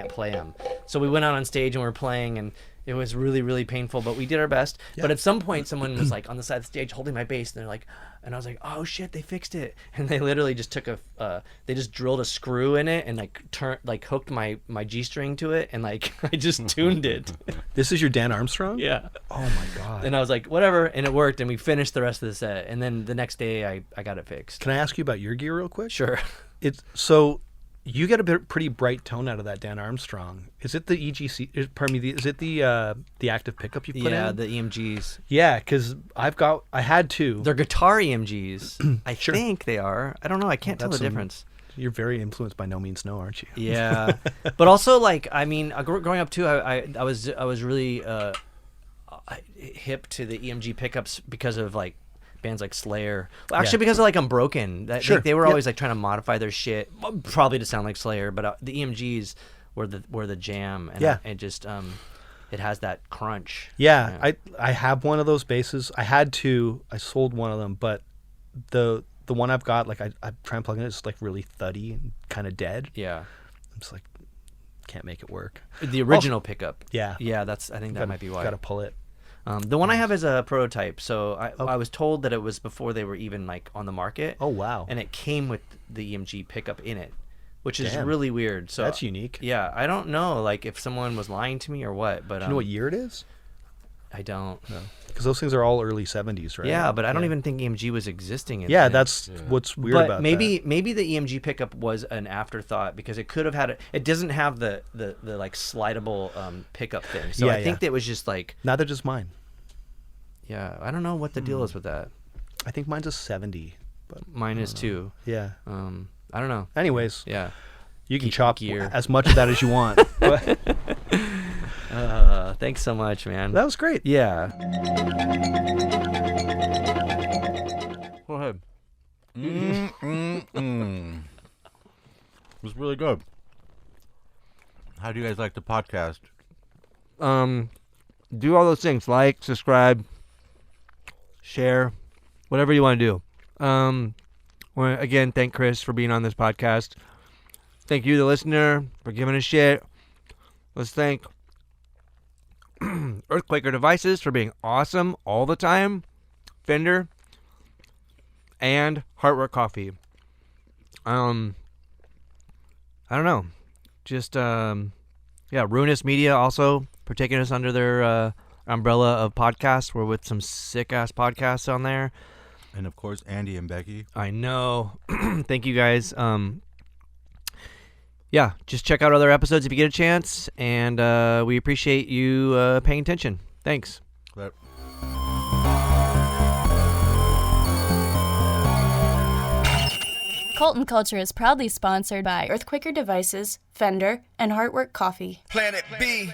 play them. So we went out on stage and we were playing, and it was really, really painful, but we did our best. Yeah. But at some point, someone was like on the side of the stage holding my bass, and they're like, and I was like, oh shit, they fixed it. And they literally just took they just drilled a screw in it and hooked my G string to it, and like I just tuned it. This is your Dan Armstrong? Yeah. Oh my God. And I was like, whatever, and it worked, and we finished the rest of the set. And then the next day, I got it fixed. Can I ask you about your gear real quick? Sure. You get a pretty bright tone out of that Dan Armstrong. Is it the EGC? Pardon me. Is it the active pickup you put in? Yeah, the EMGs. Yeah, because I had two. They're guitar EMGs. I think they are. I don't know. I can't tell the difference. You're very influenced by Nomeansno, aren't you? Yeah, but also growing up too, I was really hip to the EMG pickups because of like bands like Slayer. Well, actually, because of like Unbroken. They were always like trying to modify their shit, probably to sound like Slayer. But the EMGs were the jam, and it just it has that crunch. Yeah, I have one of those basses. I had two. I sold one of them, but the one I've got, like I try and plug in, it's like really thuddy and kind of dead. Yeah, I'm just like, can't make it work. The original pickup. Yeah, I think that might be why. Got to pull it. The one I have is a prototype, so I was told that it was before they were even like on the market. Oh wow! And it came with the EMG pickup in it, which is really weird. So that's unique. Yeah, I don't know, like if someone was lying to me or what, but do you know what year it is? I don't. No, because those things are all early 70s, right? Yeah, but I don't even think EMG was existing. That's what's weird about that. Maybe the EMG pickup was an afterthought, because it could have had it doesn't have the like slidable pickup thing. So I think that was just like, neither does mine. Yeah, I don't know what the deal is with that. I think mine's a 70, but mine is too. Yeah. I don't know. Anyways, yeah, you can chop gear. as much of that as you want. But thanks so much, man. That was great. Yeah. Go ahead. It was really good. How do you guys like the podcast? Do all those things: like, subscribe, share, whatever you want to do. Again, thank Chris for being on this podcast. Thank you, the listener, for giving a shit. Let's thank Earthquaker Devices for being awesome all the time. Fender and Heartwork Coffee. I don't know. Just Ruinous Media also for taking us under their umbrella of podcasts. We're with some sick ass podcasts on there. And of course, Andy and Becky. I know. Thank you guys. Just check out other episodes if you get a chance, and we appreciate you paying attention. Thanks. But Colton Culture is proudly sponsored by Earthquaker Devices, Fender, and Heartwork Coffee. Planet B.